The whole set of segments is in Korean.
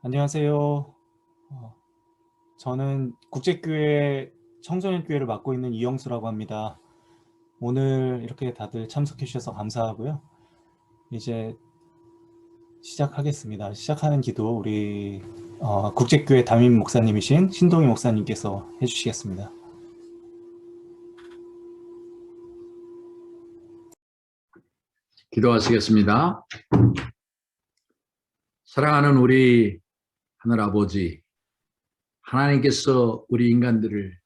안녕하세요. 어, 저는 국제교회 청소년교회를 맡고 있는 이영수라고 합니다. 오늘 이렇게 다들 참석해 주셔서 감사하고요. 이제 시작하겠습니다. 시작하는 기도 우리 국제교회 담임 목사님이신 신동희 목사님께서 해주시겠습니다. 기도하시겠습니다. 사랑하는 우리 하늘아버지, 하나님께서 우리 인간들을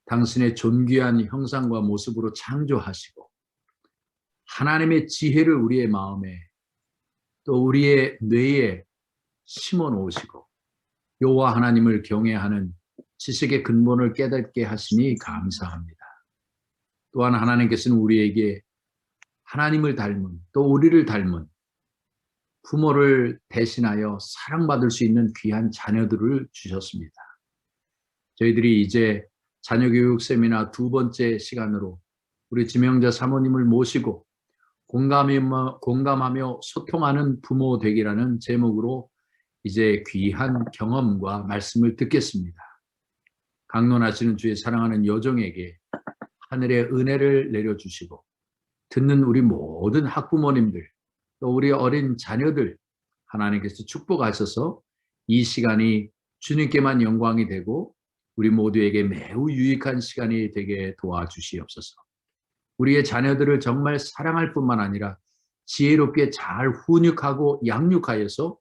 당신의 존귀한 형상과 모습으로 창조하시고 하나님의 지혜를 우리의 마음에 또 우리의 뇌에 심어 놓으시고 여호와 하나님을 경외하는 지식의 근본을 깨닫게 하시니 감사합니다. 또한 하나님께서는 우리에게 하나님을 닮은 또 우리를 닮은 부모를 대신하여 사랑받을 수 있는 귀한 자녀들을 주셨습니다. 저희들이 이제 자녀교육 세미나 두 번째 시간으로 우리 지명자 사모님을 모시고 공감하며 소통하는 부모 되기라는 제목으로 이제 귀한 경험과 말씀을 듣겠습니다. 강론하시는 주의 사랑하는 여종에게 하늘의 은혜를 내려주시고 듣는 우리 모든 학부모님들 또 우리 어린 자녀들 하나님께서 축복하셔서 이 시간이 주님께만 영광이 되고 우리 모두에게 매우 유익한 시간이 되게 도와주시옵소서. 우리의 자녀들을 정말 사랑할 뿐만 아니라 지혜롭게 잘 훈육하고 양육하여서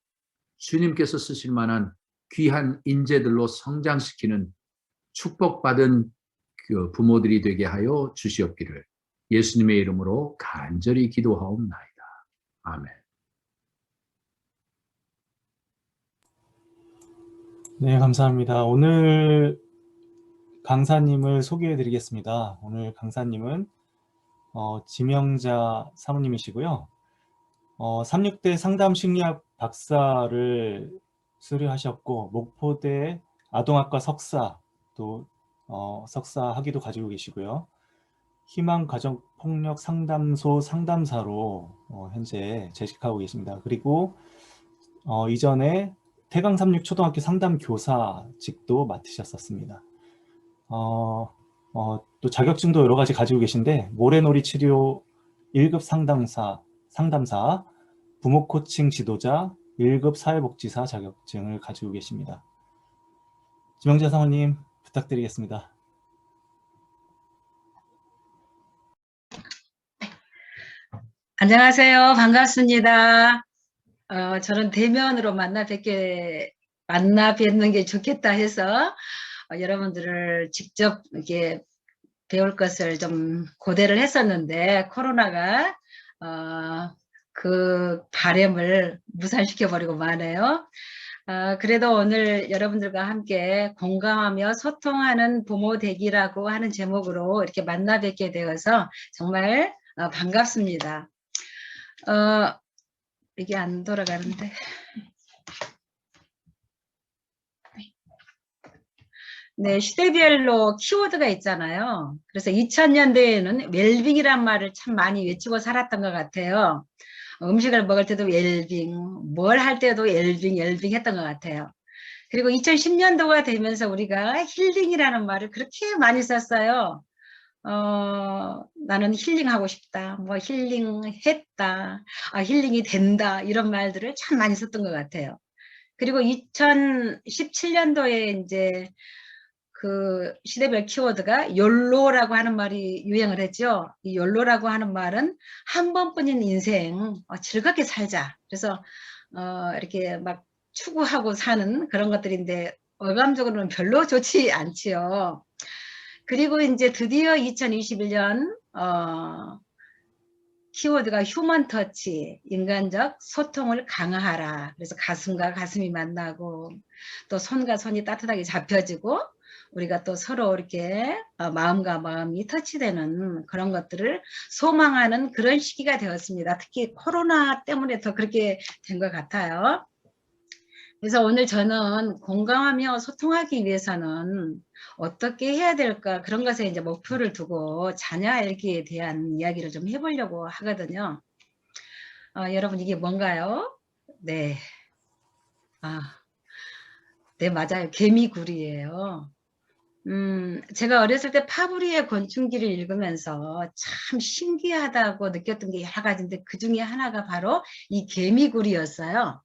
주님께서 쓰실 만한 귀한 인재들로 성장시키는 축복받은 그 부모들이 되게 하여 주시옵기를 예수님의 이름으로 간절히 기도하옵나이다. 아멘. 네, 감사합니다. 오늘 강사님을 소개해 드리겠습니다. 오늘 강사님은 지명자 사모님이시고요. 36대 상담 심리학 박사를 수료하셨고 목포대 아동학과 석사 또 석사 학위도 가지고 계시고요. 희망가정폭력 상담소 상담사로 현재 재직하고 계십니다. 그리고 이전에 태강36 초등학교 상담교사직도 맡으셨었습니다. 또 자격증도 여러 가지 가지고 계신데 모래놀이 치료 1급 상담사, 부모 코칭 지도자, 1급 사회복지사 자격증을 가지고 계십니다. 지명자 사모님 부탁드리겠습니다. 안녕하세요. 반갑습니다. 저는 대면으로 만나 뵙는 게 좋겠다 해서 여러분들을 직접 이렇게 배울 것을 좀 고대를 했었는데 코로나가 그 바람을 무산시켜버리고 마네요. 그래도 오늘 여러분들과 함께 공감하며 소통하는 부모 되기라고 하는 제목으로 이렇게 만나 뵙게 되어서 정말 반갑습니다. 이게 안 돌아가는데. 네, 시대별로 키워드가 있잖아요. 그래서 2000년대에는 웰빙이란 말을 참 많이 외치고 살았던 것 같아요. 음식을 먹을 때도 웰빙, 뭘 할 때도 웰빙 했던 것 같아요. 그리고 2010년도가 되면서 우리가 힐링이라는 말을 그렇게 많이 썼어요. 나는 힐링하고 싶다, 뭐 힐링했다, 힐링이 된다, 이런 말들을 참 많이 썼던 것 같아요. 그리고 2017년도에 이제 그 시대별 키워드가 욜로라고 하는 말이 유행을 했죠. 이 욜로라고 하는 말은 한 번뿐인 인생 즐겁게 살자. 그래서 이렇게 막 추구하고 사는 그런 것들인데 어감적으로는 별로 좋지 않지요. 그리고 이제 드디어 2021년 키워드가 휴먼 터치, 인간적 소통을 강화하라. 그래서 가슴과 가슴이 만나고 또 손과 손이 따뜻하게 잡혀지고 우리가 또 서로 이렇게 마음과 마음이 터치되는 그런 것들을 소망하는 그런 시기가 되었습니다. 특히 코로나 때문에 더 그렇게 된 것 같아요. 그래서 오늘 저는 공감하며 소통하기 위해서는 어떻게 해야 될까, 그런 것에 이제 목표를 두고 자녀 알기에 대한 이야기를 좀 해보려고 하거든요. 여러분 이게 뭔가요? 네. 네, 맞아요. 개미굴이에요. 제가 어렸을 때 파브리의 곤충기를 읽으면서 참 신기하다고 느꼈던 게 여러 가지인데 그 중에 하나가 바로 이 개미굴이었어요.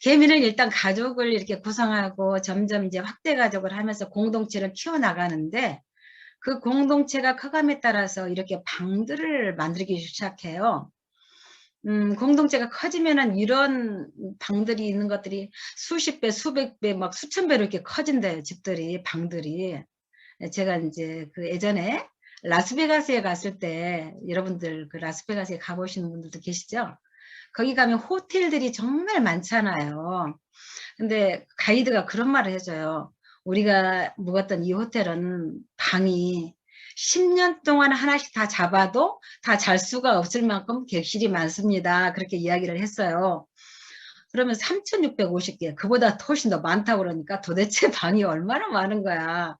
개미는 일단 가족을 이렇게 구성하고 점점 이제 확대 가족을 하면서 공동체를 키워나가는데 그 공동체가 커감에 따라서 이렇게 방들을 만들기 시작해요. 공동체가 커지면은 이런 방들이 있는 것들이 수십 배, 수백 배, 막 수천 배로 이렇게 커진대요, 집들이, 방들이. 제가 이제 그 예전에 라스베가스에 갔을 때 여러분들 그 라스베가스에 가보시는 분들도 계시죠? 거기 가면 호텔들이 정말 많잖아요. 근데 가이드가 그런 말을 해줘요. 우리가 묵었던 이 호텔은 방이 10년 동안 하나씩 다 잡아도 다 잘 수가 없을 만큼 객실이 많습니다. 그렇게 이야기를 했어요. 그러면 3,650개, 그보다 훨씬 더 많다고 그러니까 도대체 방이 얼마나 많은 거야.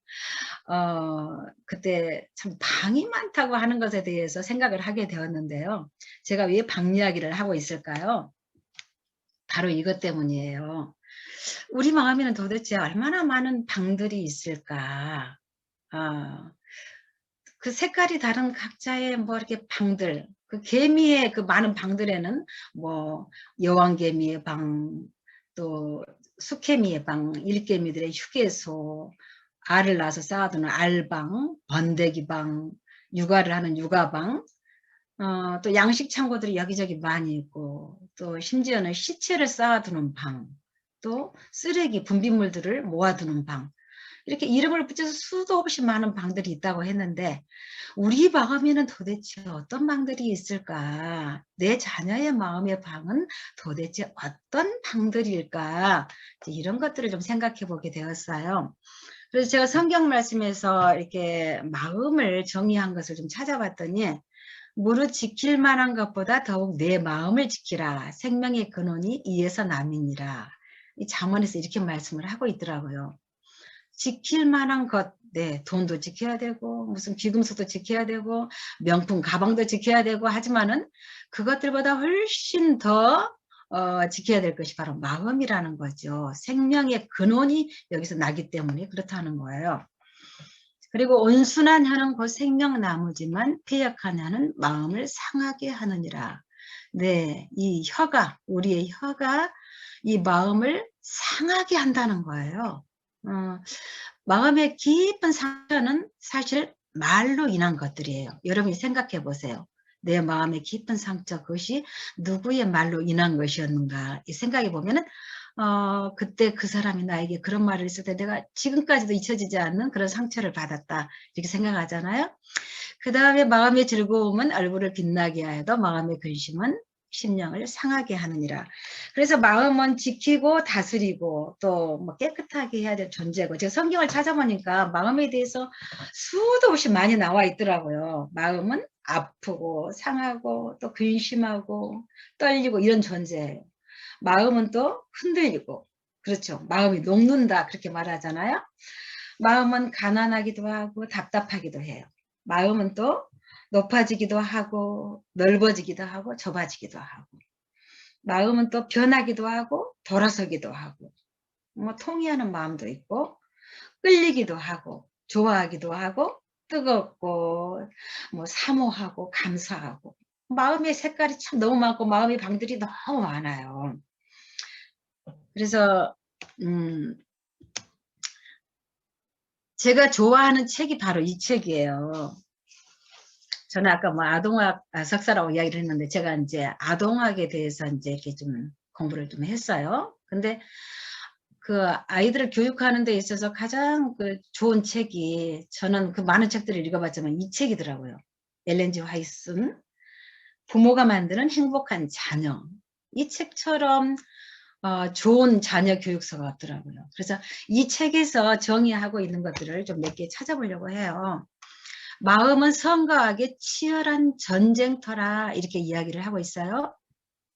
그때 참 방이 많다고 하는 것에 대해서 생각을 하게 되었는데요. 제가 왜 방 이야기를 하고 있을까요? 바로 이것 때문이에요. 우리 마음에는 도대체 얼마나 많은 방들이 있을까? 아, 그 색깔이 다른 각자의 뭐 이렇게 방들, 그 개미의 그 많은 방들에는 뭐 여왕개미의 방, 또 수개미의 방, 일개미들의 휴게소, 알을 낳아서 쌓아두는 알방, 번데기방, 육아를 하는 육아방, 또 양식 창고들이 여기저기 많이 있고, 또 심지어는 시체를 쌓아두는 방, 또 쓰레기, 분비물들을 모아두는 방, 이렇게 이름을 붙여서 수도 없이 많은 방들이 있다고 했는데 우리 마음에는 도대체 어떤 방들이 있을까? 내 자녀의 마음의 방은 도대체 어떤 방들일까? 이런 것들을 좀 생각해 보게 되었어요. 그래서 제가 성경 말씀에서 이렇게 마음을 정의한 것을 좀 찾아봤더니 무릇 지킬 만한 것보다 더욱 내 마음을 지키라. 생명의 근원이 이에서 남이니라. 이 잠언에서 이렇게 말씀을 하고 있더라고요. 지킬 만한 것, 네, 돈도 지켜야 되고 무슨 귀금속도 지켜야 되고 명품 가방도 지켜야 되고 하지만은 그것들보다 훨씬 더 지켜야 될 것이 바로 마음이라는 거죠. 생명의 근원이 여기서 나기 때문에 그렇다는 거예요. 그리고 온순한 혀는 곧 생명나무지만 패역한 혀는 마음을 상하게 하느니라. 네, 이 혀가, 우리의 혀가 이 마음을 상하게 한다는 거예요. 마음의 깊은 상처는 사실 말로 인한 것들이에요. 여러분이 생각해 보세요. 내 마음의 깊은 상처, 그것이 누구의 말로 인한 것이었는가. 이 생각해 보면은, 그때 그 사람이 나에게 그런 말을 했을 때 내가 지금까지도 잊혀지지 않는 그런 상처를 받았다. 이렇게 생각하잖아요. 그 다음에 마음의 즐거움은 얼굴을 빛나게 하여도 마음의 근심은 심령을 상하게 하느니라. 그래서 마음은 지키고 다스리고 또 뭐 깨끗하게 해야 될 존재고, 제가 성경을 찾아보니까 마음에 대해서 수도 없이 많이 나와 있더라고요. 마음은 아프고 상하고 또 근심하고 떨리고 이런 존재예요. 마음은 또 흔들리고, 그렇죠. 마음이 녹는다 그렇게 말하잖아요. 마음은 가난하기도 하고 답답하기도 해요. 마음은 또 높아지기도 하고 넓어지기도 하고 좁아지기도 하고, 마음은 또 변하기도 하고 돌아서기도 하고, 뭐 통회하는 마음도 있고 끌리기도 하고 좋아하기도 하고 뜨겁고 뭐 사모하고 감사하고, 마음의 색깔이 참 너무 많고 마음의 방들이 너무 많아요. 그래서 제가 좋아하는 책이 바로 이 책이에요. 저는 아까 뭐 아동학 석사라고 이야기를 했는데 제가 이제 아동학에 대해서 이제 이렇게 좀 공부를 좀 했어요. 근데 그 아이들을 교육하는 데 있어서 가장 그 좋은 책이, 저는 그 많은 책들을 읽어봤지만 이 책이더라고요. 엘렌 G 화이트슨 부모가 만드는 행복한 자녀. 이 책처럼 좋은 자녀 교육서가 없더라고요. 그래서 이 책에서 정의하고 있는 것들을 좀 몇 개 찾아보려고 해요. 마음은 선과 악의 치열한 전쟁터라 이렇게 이야기를 하고 있어요.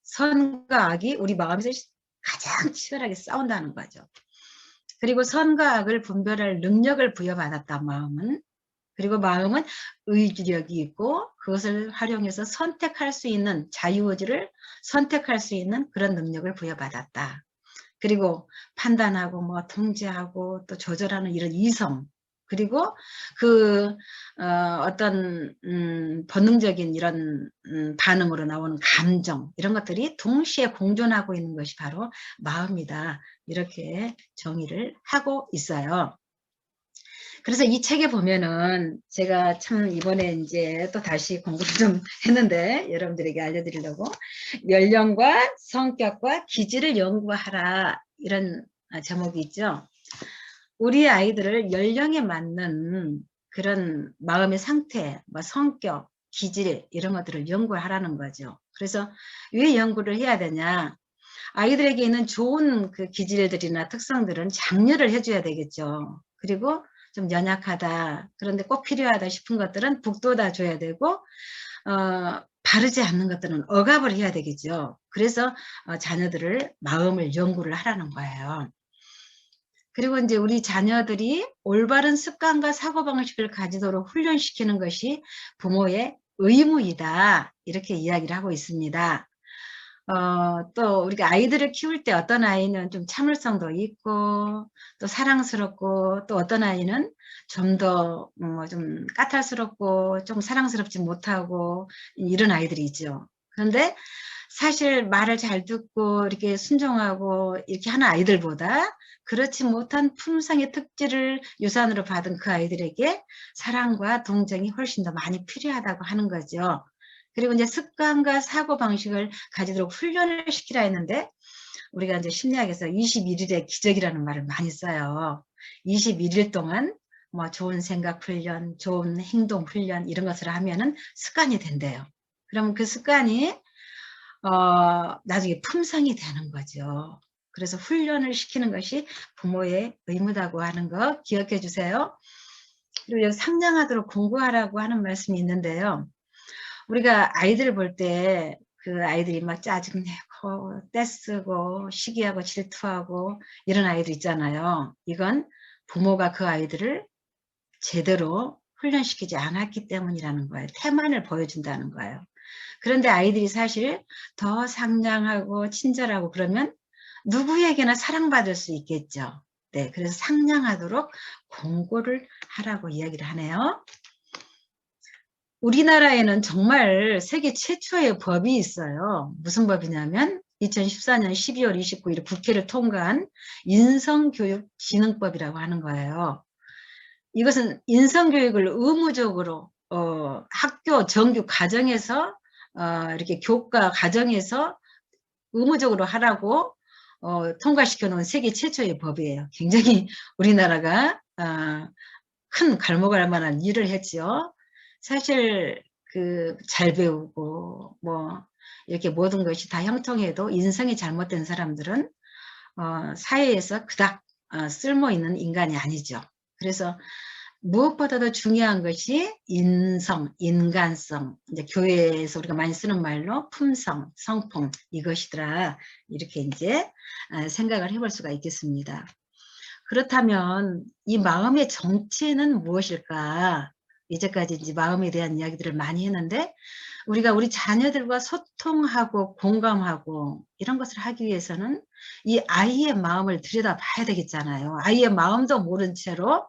선과 악이 우리 마음에서 가장 치열하게 싸운다는 거죠. 그리고 선과 악을 분별할 능력을 부여받았다, 마음은. 그리고 마음은 의지력이 있고 그것을 활용해서 선택할 수 있는, 자유의지를 선택할 수 있는 그런 능력을 부여받았다. 그리고 판단하고 뭐 통제하고 또 조절하는 이런 이성, 그리고 그 어떤 본능적인 이런 반응으로 나오는 감정, 이런 것들이 동시에 공존하고 있는 것이 바로 마음이다. 이렇게 정의를 하고 있어요. 그래서 이 책에 보면은 제가 참 이번에 이제 또 다시 공부를 좀 했는데 여러분들에게 알려드리려고, 연령과 성격과 기질을 연구하라, 이런 제목이 있죠. 우리 아이들을 연령에 맞는 그런 마음의 상태, 뭐 성격, 기질, 이런 것들을 연구하라는 거죠. 그래서 왜 연구를 해야 되냐? 아이들에게 있는 좋은 그 기질들이나 특성들은 장려를 해줘야 되겠죠. 그리고 좀 연약하다, 그런데 꼭 필요하다 싶은 것들은 북돋아 줘야 되고, 바르지 않는 것들은 억압을 해야 되겠죠. 그래서 자녀들을 마음을 연구를 하라는 거예요. 그리고 이제 우리 자녀들이 올바른 습관과 사고방식을 가지도록 훈련시키는 것이 부모의 의무이다. 이렇게 이야기를 하고 있습니다. 또 우리가 아이들을 키울 때 어떤 아이는 좀 참을성도 있고 또 사랑스럽고, 또 어떤 아이는 좀 더 좀 까탈스럽고 좀 사랑스럽지 못하고, 이런 아이들이 있죠. 그런데 사실 말을 잘 듣고 이렇게 순종하고 이렇게 하는 아이들보다 그렇지 못한 품성의 특질을 유산으로 받은 그 아이들에게 사랑과 동정이 훨씬 더 많이 필요하다고 하는 거죠. 그리고 이제 습관과 사고방식을 가지도록 훈련을 시키라 했는데, 우리가 이제 심리학에서 21일의 기적이라는 말을 많이 써요. 21일 동안 뭐 좋은 생각 훈련, 좋은 행동 훈련, 이런 것을 하면은 습관이 된대요. 그러면 그 습관이 나중에 품성이 되는 거죠. 그래서 훈련을 시키는 것이 부모의 의무다고 하는 거 기억해 주세요. 그리고 여기 상냥하도록 공부하라고 하는 말씀이 있는데요. 우리가 아이들을 볼 때 그 아이들이 막 짜증내고 떼쓰고 시기하고 질투하고 이런 아이들 있잖아요. 이건 부모가 그 아이들을 제대로 훈련시키지 않았기 때문이라는 거예요. 태만을 보여준다는 거예요. 그런데 아이들이 사실 더 상냥하고 친절하고 그러면 누구에게나 사랑받을 수 있겠죠. 네, 그래서 상냥하도록 공고를 하라고 이야기를 하네요. 우리나라에는 정말 세계 최초의 법이 있어요. 무슨 법이냐면 2014년 12월 29일 국회를 통과한 인성교육진흥법이라고 하는 거예요. 이것은 인성교육을 의무적으로 학교 정규 과정에서 이렇게 교과 과정에서 의무적으로 하라고 통과시켜 놓은 세계 최초의 법이에요. 굉장히 우리나라가 큰 갈목할 만한 일을 했죠. 사실 그 잘 배우고 뭐 이렇게 모든 것이 다 형통해도 인성이 잘못된 사람들은 사회에서 그닥 쓸모 있는 인간이 아니죠. 그래서 무엇보다도 중요한 것이 인성, 인간성, 이제 교회에서 우리가 많이 쓰는 말로 품성, 성품, 이것이더라. 이렇게 이제 생각을 해볼 수가 있겠습니다. 그렇다면 이 마음의 정체는 무엇일까? 이제까지 이제 마음에 대한 이야기들을 많이 했는데, 우리가 우리 자녀들과 소통하고 공감하고 이런 것을 하기 위해서는 이 아이의 마음을 들여다봐야 되겠잖아요. 아이의 마음도 모른 채로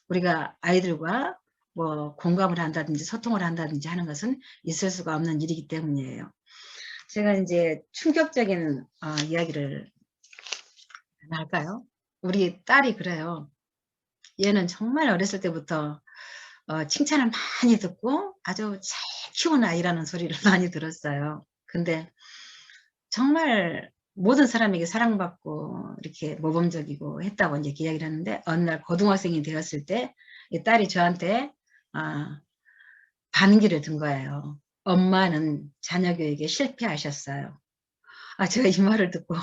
우리가 아이들과 뭐 공감을 한다든지 소통을 한다든지 하는 것은 있을 수가 없는 일이기 때문이에요. 제가 이제 충격적인 이야기를 하나 할까요? 우리 딸이 그래요. 얘는 정말 어렸을 때부터 칭찬을 많이 듣고 아주 잘 키운 아이라는 소리를 많이 들었어요. 근데 정말 모든 사람에게 사랑받고 이렇게 모범적이고 했다고 이제 이야기를 하는데, 어느 날 고등학생이 되었을 때 이 딸이 저한테 반기를 든 거예요. 엄마는 자녀 교육에 실패하셨어요. 제가 이 말을 듣고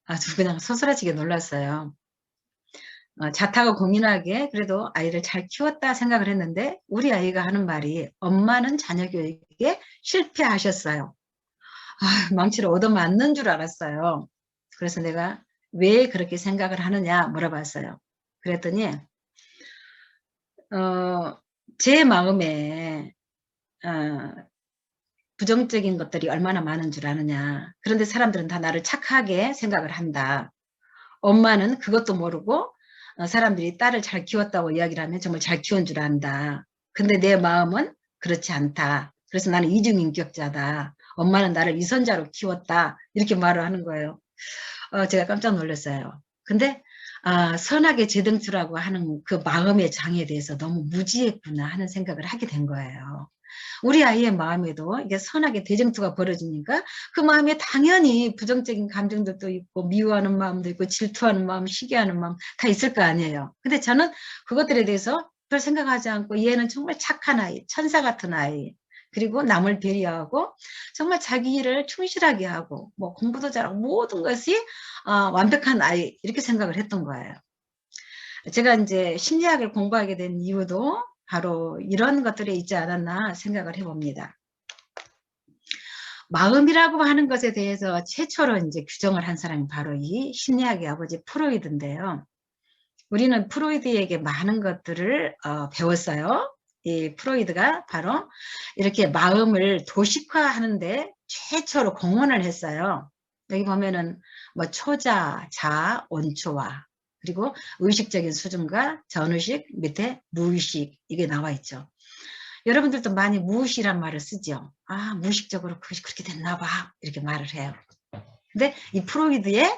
아주 그냥 소스라치게 놀랐어요. 자타가 공인하게 그래도 아이를 잘 키웠다 생각을 했는데, 우리 아이가 하는 말이 엄마는 자녀 교육에 실패하셨어요. 망치를 얻어맞는 줄 알았어요. 그래서 내가 왜 그렇게 생각을 하느냐 물어봤어요. 그랬더니 제 마음에 부정적인 것들이 얼마나 많은 줄 아느냐. 그런데 사람들은 다 나를 착하게 생각을 한다. 엄마는 그것도 모르고 사람들이 딸을 잘 키웠다고 이야기를 하면 정말 잘 키운 줄 안다. 근데 내 마음은 그렇지 않다. 그래서 나는 이중인격자다. 엄마는 나를 위선자로 키웠다. 이렇게 말을 하는 거예요. 제가 깜짝 놀랐어요. 근데 선하게 재등수라고 하는 그 마음의 장에 대해서 너무 무지했구나 하는 생각을 하게 된 거예요. 우리 아이의 마음에도 이게 선하게 대쟁투가 벌어지니까 그 마음에 당연히 부정적인 감정들도 있고 미워하는 마음도 있고 질투하는 마음, 시기하는 마음 다 있을 거 아니에요. 근데 저는 그것들에 대해서 별 생각하지 않고 얘는 정말 착한 아이, 천사 같은 아이, 그리고 남을 배려하고 정말 자기 일을 충실하게 하고 뭐 공부도 잘하고 모든 것이 완벽한 아이 이렇게 생각을 했던 거예요. 제가 이제 심리학을 공부하게 된 이유도 바로 이런 것들에 있지 않았나 생각을 해봅니다. 마음이라고 하는 것에 대해서 최초로 이제 규정을 한 사람이 바로 이 심리학의 아버지 프로이드인데요. 우리는 프로이드에게 많은 것들을 배웠어요. 이 프로이드가 바로 이렇게 마음을 도식화하는데 최초로 공헌을 했어요. 여기 보면은 뭐 초자, 자, 온초와 그리고 의식적인 수준과 전의식 밑에 무의식 이게 나와 있죠. 여러분들도 많이 무의식이란 말을 쓰죠. 무의식적으로 그렇게 됐나 봐 이렇게 말을 해요. 근데 이 프로이드의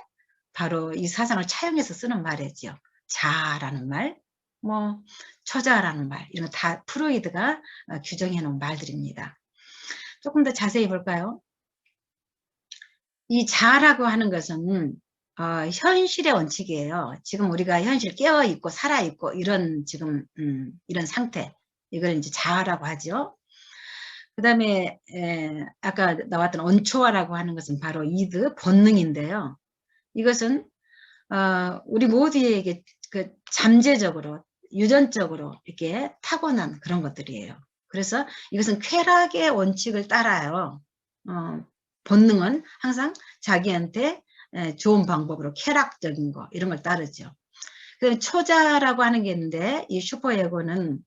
바로 이 사상을 차용해서 쓰는 말이죠. 자라는 말, 뭐 초자라는 말 이런 거 다 프로이드가 규정해 놓은 말들입니다. 조금 더 자세히 볼까요? 이 자라고 하는 것은 현실의 원칙이에요. 지금 우리가 현실 깨어 있고 살아 있고 이런 지금 이런 상태 이걸 이제 자라고 하죠. 그 다음에 아까 나왔던 온초아라고 하는 것은 바로 이드 본능인데요. 이것은 우리 모두에게 그 잠재적으로 유전적으로 이렇게 타고난 그런 것들이에요. 그래서 이것은 쾌락의 원칙을 따라요. 본능은 항상 자기한테 좋은 방법으로 쾌락적인 거 이런 걸 따르죠. 그 초자라고 하는 게 있는데 이 슈퍼에고는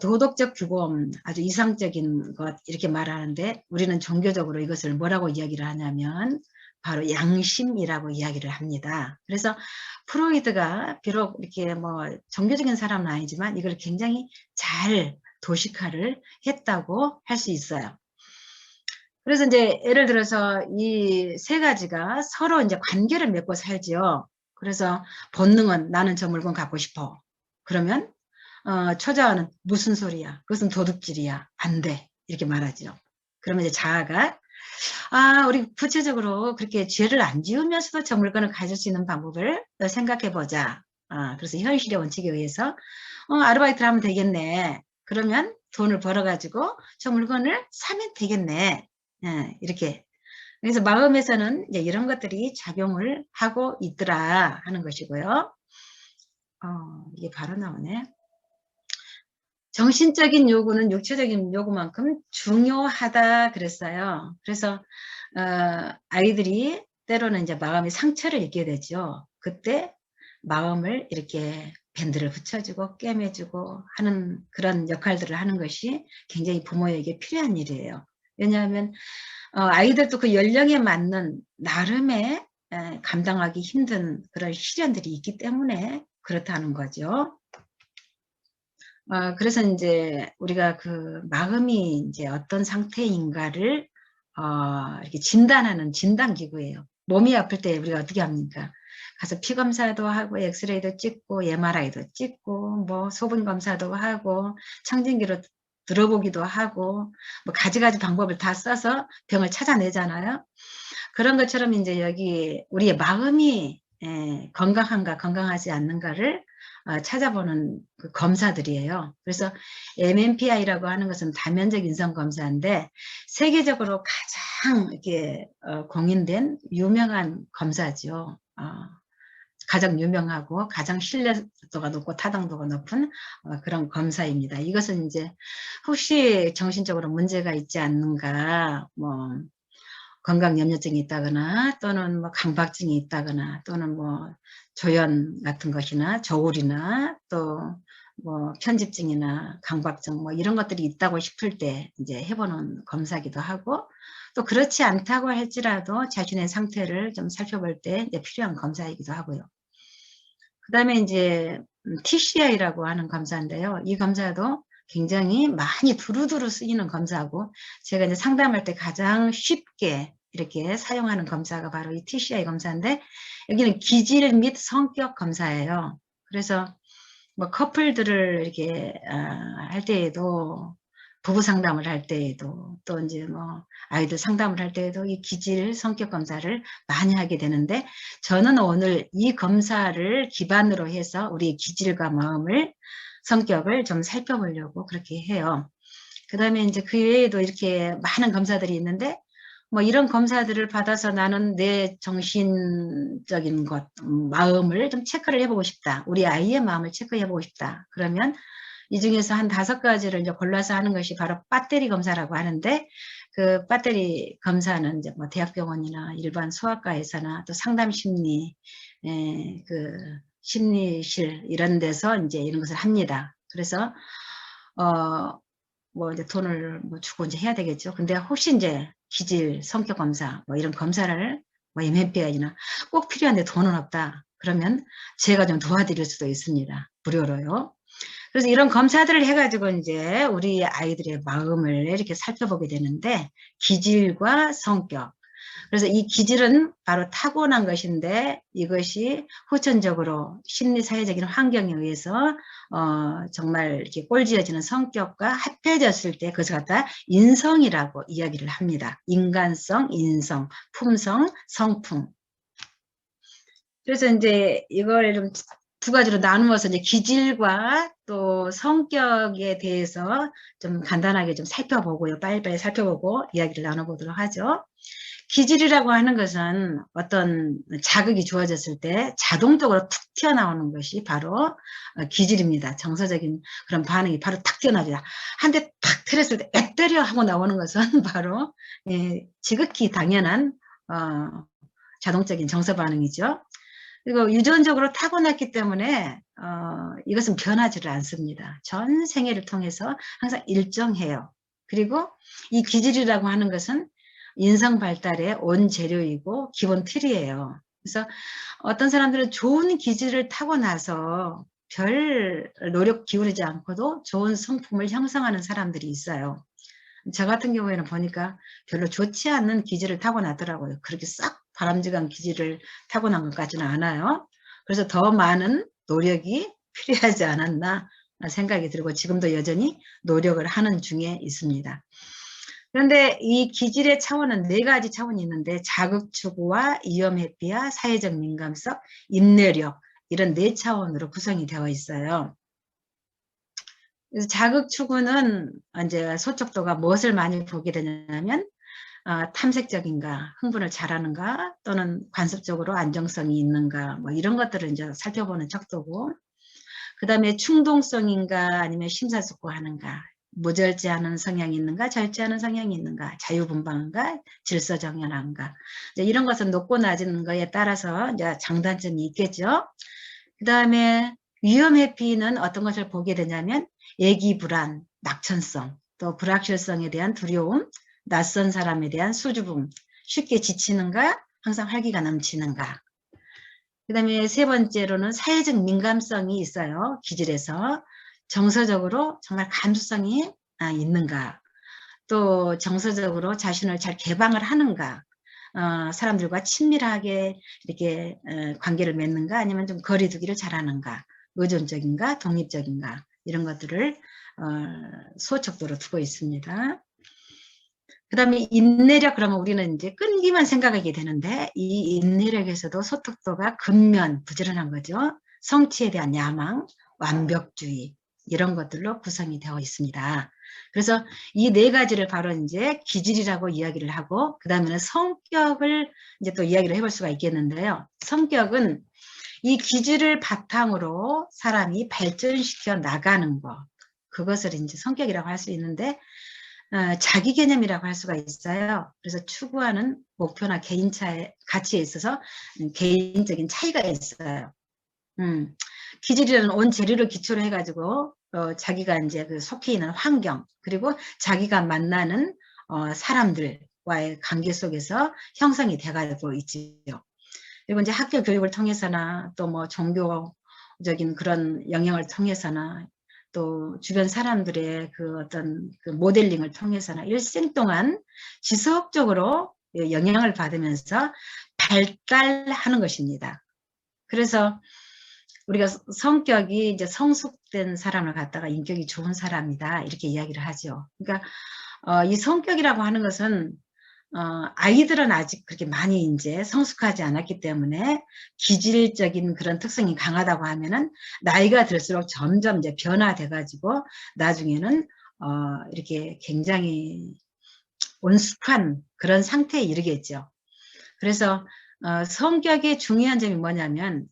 도덕적 규범, 아주 이상적인 것 이렇게 말하는데 우리는 종교적으로 이것을 뭐라고 이야기를 하냐면 바로 양심이라고 이야기를 합니다. 그래서 프로이드가 비록 이렇게 뭐 종교적인 사람은 아니지만 이걸 굉장히 잘 도식화를 했다고 할 수 있어요. 그래서 이제 예를 들어서 이 세 가지가 서로 이제 관계를 맺고 살지요. 그래서 본능은 나는 저 물건 갖고 싶어. 그러면 초자와는 무슨 소리야? 그것은 도둑질이야. 안 돼. 이렇게 말하죠. 그러면 이제 자아가 우리 구체적으로 그렇게 죄를 안 지으면서도 저 물건을 가질 수 있는 방법을 생각해 보자. 그래서 현실의 원칙에 의해서 아르바이트를 하면 되겠네. 그러면 돈을 벌어가지고 저 물건을 사면 되겠네. 이렇게. 그래서 마음에서는 이제 이런 것들이 작용을 하고 있더라 하는 것이고요. 이게 바로 나오네. 정신적인 요구는 육체적인 요구만큼 중요하다 그랬어요. 그래서 아이들이 때로는 이제 마음의 상처를 입게 되죠. 그때 마음을 이렇게 밴드를 붙여주고 꿰매주고 하는 그런 역할들을 하는 것이 굉장히 부모에게 필요한 일이에요. 왜냐하면 아이들도 그 연령에 맞는 나름의 감당하기 힘든 그런 시련들이 있기 때문에 그렇다는 거죠. 그래서 이제 우리가 그 마음이 이제 어떤 상태인가를 이렇게 진단하는 진단기구예요. 몸이 아플 때 우리가 어떻게 합니까? 가서 피 검사도 하고 엑스레이도 찍고 MRI도 찍고 뭐 소변 검사도 하고 청진기로 들어보기도 하고 뭐 가지가지 방법을 다 써서 병을 찾아내잖아요. 그런 것처럼 이제 여기 우리의 마음이 건강한가 건강하지 않는가를 찾아보는 그 검사들이에요. 그래서 MMPI라고 하는 것은 다면적 인성 검사인데 세계적으로 가장 이렇게 공인된 유명한 검사죠. 가장 유명하고 가장 신뢰도가 높고 타당도가 높은 그런 검사입니다. 이것은 이제 혹시 정신적으로 문제가 있지 않는가, 뭐 건강염려증이 있다거나 또는 뭐 강박증이 있다거나 또는 뭐 조현 같은 것이나 저울이나 또 뭐 편집증이나 강박증 뭐 이런 것들이 있다고 싶을 때 이제 해보는 검사기도 하고, 또 그렇지 않다고 할지라도 자신의 상태를 좀 살펴볼 때 이제 필요한 검사이기도 하고요. 그 다음에 이제 TCI라고 하는 검사인데요. 이 검사도 굉장히 많이 두루두루 쓰이는 검사고, 제가 이제 상담할 때 가장 쉽게 이렇게 사용하는 검사가 바로 이 TCI 검사인데, 여기는 기질 및 성격 검사예요. 그래서 뭐 커플들을 이렇게 할 때에도, 부부 상담을 할 때에도, 또 이제 뭐 아이들 상담을 할 때에도 이 기질 성격 검사를 많이 하게 되는데, 저는 오늘 이 검사를 기반으로 해서 우리 기질과 마음을, 성격을 좀 살펴보려고 그렇게 해요. 그 다음에 이제 그 외에도 이렇게 많은 검사들이 있는데, 뭐 이런 검사들을 받아서 나는 내 정신적인 것, 마음을 좀 체크를 해보고 싶다. 우리 아이의 마음을 체크해보고 싶다. 그러면 이 중에서 한 5가지를 이제 골라서 하는 것이 바로 배터리 검사라고 하는데, 그 배터리 검사는 이제 뭐 대학병원이나 일반 소아과에서나 또 상담심리, 그 심리실 이런 데서 이제 이런 것을 합니다. 그래서 뭐 이제 돈을 뭐 주고 이제 해야 되겠죠. 근데 혹시 이제 기질, 성격 검사, 뭐 이런 검사를 뭐 MMPI나 꼭 필요한데 돈은 없다. 그러면 제가 좀 도와드릴 수도 있습니다. 무료로요. 그래서 이런 검사들을 해가지고 이제 우리 아이들의 마음을 이렇게 살펴보게 되는데, 기질과 성격. 그래서 이 기질은 바로 타고난 것인데, 이것이 후천적으로 심리 사회적인 환경에 의해서 정말 이렇게 꼴지어지는 성격과 합해졌을 때 그것을 갖다 인성이라고 이야기를 합니다. 인간성, 인성, 품성, 성품. 그래서 이제 이걸 좀 2가지로 나누어서 이제 기질과 또 성격에 대해서 좀 간단하게 좀 살펴보고요. 빨리빨리 살펴보고 이야기를 나눠보도록 하죠. 기질이라고 하는 것은 어떤 자극이 주어졌을 때 자동적으로 툭 튀어나오는 것이 바로 기질입니다. 정서적인 그런 반응이 바로 탁 튀어나오죠. 한 대 탁 때렸을 때 애 때려 하고 나오는 것은 바로 지극히 당연한 자동적인 정서 반응이죠. 그리고 유전적으로 타고났기 때문에 이것은 변하지를 않습니다. 전 생애를 통해서 항상 일정해요. 그리고 이 기질이라고 하는 것은 인성 발달의 원재료이고 기본 틀이에요. 그래서 어떤 사람들은 좋은 기질을 타고나서 별 노력 기울이지 않고도 좋은 성품을 형성하는 사람들이 있어요. 저 같은 경우에는 보니까 별로 좋지 않은 기질을 타고나더라고요. 그렇게 싹 바람직한 기질을 타고난 것까지는 않아요. 그래서 더 많은 노력이 필요하지 않았나 생각이 들고, 지금도 여전히 노력을 하는 중에 있습니다. 그런데 이 기질의 차원은 4가지 차원이 있는데, 자극 추구와 위험 회피와 사회적 민감성, 인내력, 이런 4차원으로 구성이 되어 있어요. 그래서 자극 추구는 이제 소척도가 무엇을 많이 보게 되냐면, 탐색적인가, 흥분을 잘하는가, 또는 관습적으로 안정성이 있는가, 뭐 이런 것들을 이제 살펴보는 척도고, 그 다음에 충동성인가 아니면 심사숙고하는가, 무절제하는 성향이 있는가, 절제하는 성향이 있는가, 자유분방한가, 질서정연한가, 이런 것은 높고 낮은 거에 따라서 이제 장단점이 있겠죠. 그 다음에 위험 회피는 어떤 것을 보게 되냐면, 애기불안, 낙천성, 또 불확실성에 대한 두려움, 낯선 사람에 대한 수줍음, 쉽게 지치는가, 항상 활기가 넘치는가. 그 다음에 3번째로는 사회적 민감성이 있어요. 기질에서. 정서적으로 정말 감수성이 있는가. 또 정서적으로 자신을 잘 개방을 하는가. 사람들과 친밀하게 이렇게 관계를 맺는가, 아니면 좀 거리두기를 잘하는가. 의존적인가, 독립적인가. 이런 것들을 소척도로 두고 있습니다. 그 다음에 인내력, 그러면 우리는 이제 끈기만 생각하게 되는데, 이 인내력에서도 소득도가 근면, 부지런한 거죠. 성취에 대한 야망, 완벽주의, 이런 것들로 구성이 되어 있습니다. 그래서 이 4가지를 바로 이제 기질이라고 이야기를 하고, 그 다음에는 성격을 이제 또 이야기를 해볼 수가 있겠는데요. 성격은 이 기질을 바탕으로 사람이 발전시켜 나가는 것, 그것을 이제 성격이라고 할 수 있는데, 자기 개념이라고 할 수가 있어요. 그래서 추구하는 목표나 개인차의 가치에 있어서 개인적인 차이가 있어요. 기질이라는 온 재료를 기초로 해가지고 자기가 이제 그 속해 있는 환경 그리고 자기가 만나는 사람들과의 관계 속에서 형성이 돼가지고 있지요. 그리고 이제 학교 교육을 통해서나 또 뭐 종교적인 그런 영향을 통해서나 또 주변 사람들의 그 어떤 그 모델링을 통해서나 일생 동안 지속적으로 영향을 받으면서 발달하는 것입니다. 그래서 우리가 성격이 이제 성숙된 사람을 갖다가 인격이 좋은 사람이다 이렇게 이야기를 하죠. 그러니까 이 성격이라고 하는 것은 아이들은 아직 그렇게 많이 이제 성숙하지 않았기 때문에 기질적인 그런 특성이 강하다고 하면은 나이가 들수록 점점 이제 변화돼 가지고 나중에는 이렇게 굉장히 온숙한 그런 상태에 이르겠죠. 그래서 성격의 중요한 점이 뭐냐면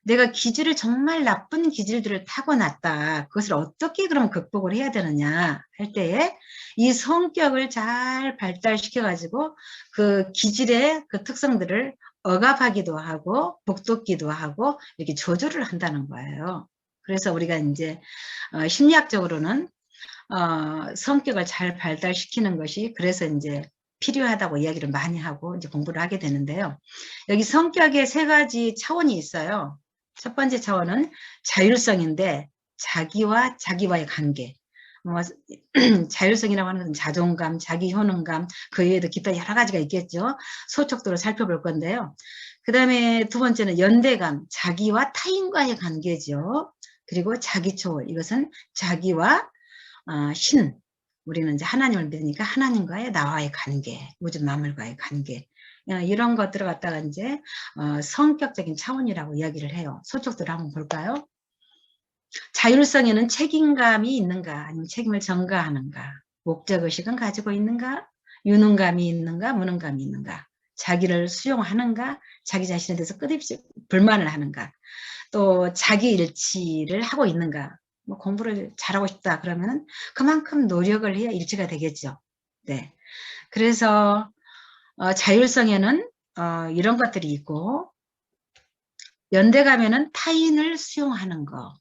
내가 기질을 정말 나쁜 기질들을 타고났다. 그것을 어떻게 그럼 극복을 해야 되느냐 할 때에 이 성격을 잘 발달시켜가지고 그 기질의 그 특성들을 억압하기도 하고 북돋기도 하고 이렇게 조절을 한다는 거예요. 그래서 우리가 이제 심리학적으로는 성격을 잘 발달시키는 것이 그래서 이제 필요하다고 이야기를 많이 하고 이제 공부를 하게 되는데요. 여기 성격의 3가지 차원이 있어요. 첫 번째 차원은 자율성인데 자기와 자기와의 관계. 자율성이라고 하는 것은 자존감, 자기 효능감, 그 외에도 기타 여러 가지가 있겠죠. 소촉도를 살펴볼 건데요. 그 다음에 두 번째는 연대감, 자기와 타인과의 관계죠. 그리고 자기초월, 이것은 자기와 신, 우리는 이제 하나님을 믿으니까 하나님과의 나와의 관계, 우주 만물과의 관계. 이런 것들을 갖다가 이제 성격적인 차원이라고 이야기를 해요. 소촉도를 한번 볼까요? 자율성에는 책임감이 있는가 아니면 책임을 전가하는가, 목적의식은 가지고 있는가, 유능감이 있는가 무능감이 있는가, 자기를 수용하는가, 자기 자신에 대해서 끝없이 불만을 하는가, 또 자기 일치를 하고 있는가. 뭐 공부를 잘하고 싶다 그러면 그만큼 노력을 해야 일치가 되겠죠. 네. 그래서 자율성에는 이런 것들이 있고, 연대감에는 타인을 수용하는 것,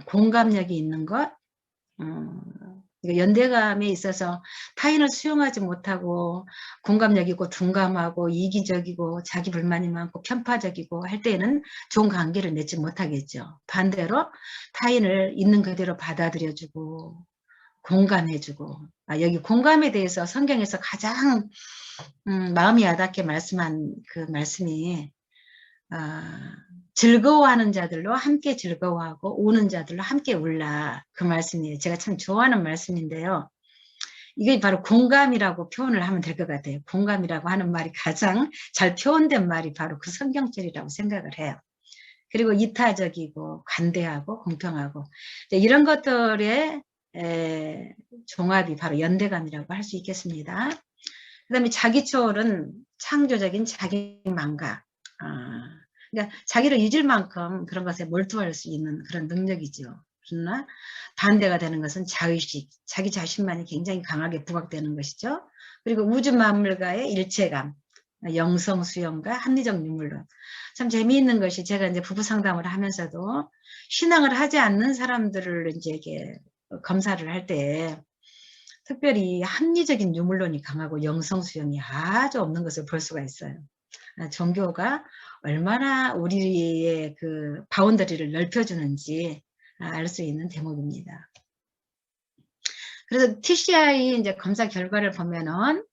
공감력이 있는 것, 연대감에 있어서 타인을 수용하지 못하고 공감력 있고 둔감하고 이기적이고 자기 불만이 많고 편파적이고 할 때에는 좋은 관계를 맺지 못하겠죠. 반대로 타인을 있는 그대로 받아들여주고 공감해주고, 여기 공감에 대해서 성경에서 가장 마음이 와닿게 말씀한 그 말씀이 즐거워하는 자들로 함께 즐거워하고 우는 자들로 함께 울라, 그 말씀이에요. 제가 참 좋아하는 말씀인데요. 이게 바로 공감이라고 표현을 하면 될 것 같아요. 공감이라고 하는 말이 가장 잘 표현된 말이 바로 그 성경절이라고 생각을 해요. 그리고 이타적이고 관대하고 공평하고 이런 것들의 종합이 바로 연대감이라고 할 수 있겠습니다. 그 다음에 자기초월은 창조적인 자기망각, 그러니까 자기를 잊을 만큼 그런 것에 몰두할 수 있는 그런 능력이죠. 그러나 반대가 되는 것은 자의식, 자기 자신만이 굉장히 강하게 부각되는 것이죠. 그리고 우주 만물과의 일체감, 영성 수용과 합리적 유물론. 참 재미있는 것이, 제가 이제 부부 상담을 하면서도 신앙을 하지 않는 사람들을 이제 이게 검사를 할 때 특별히 합리적인 유물론이 강하고 영성 수용이 아주 없는 것을 볼 수가 있어요. 종교가 얼마나 우리의 그 바운더리를 넓혀주는지 알 수 있는 대목입니다. 그래서 TCI 이제 검사 결과를 보면은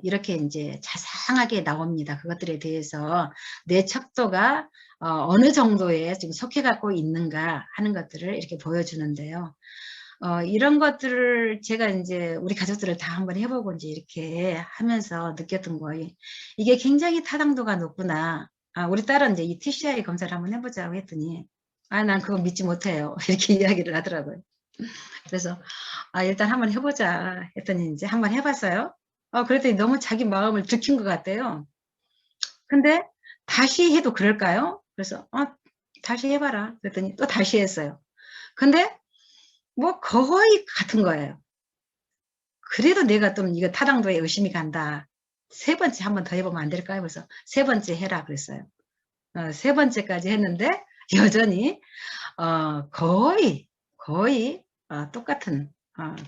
이렇게 이제 자상하게 나옵니다. 그것들에 대해서 내 척도가 어느 정도에 지금 속해 갖고 있는가 하는 것들을 이렇게 보여주는데요. 이런 것들을 제가 이제 우리 가족들을 다 한번 해보고 이제 이렇게 하면서 느꼈던 거예요. 이게 굉장히 타당도가 높구나. 우리 딸은 이제 이 TCI 검사를 한번 해보자고 했더니, 난 그거 믿지 못해요. 이렇게 이야기를 하더라고요. 그래서, 일단 한번 해보자 했더니 이제 한번 해봤어요. 그랬더니 너무 자기 마음을 들킨 것 같아요. 근데 다시 해도 그럴까요? 그래서, 다시 해봐라. 그랬더니 또 다시 했어요. 근데 뭐 거의 같은 거예요. 그래도 내가 좀 이거 타당도에 의심이 간다. 3번째 한번 더 해보면 안 될까요? 그래서 3번째 해라 그랬어요. 3번째까지 했는데 여전히 거의 똑같은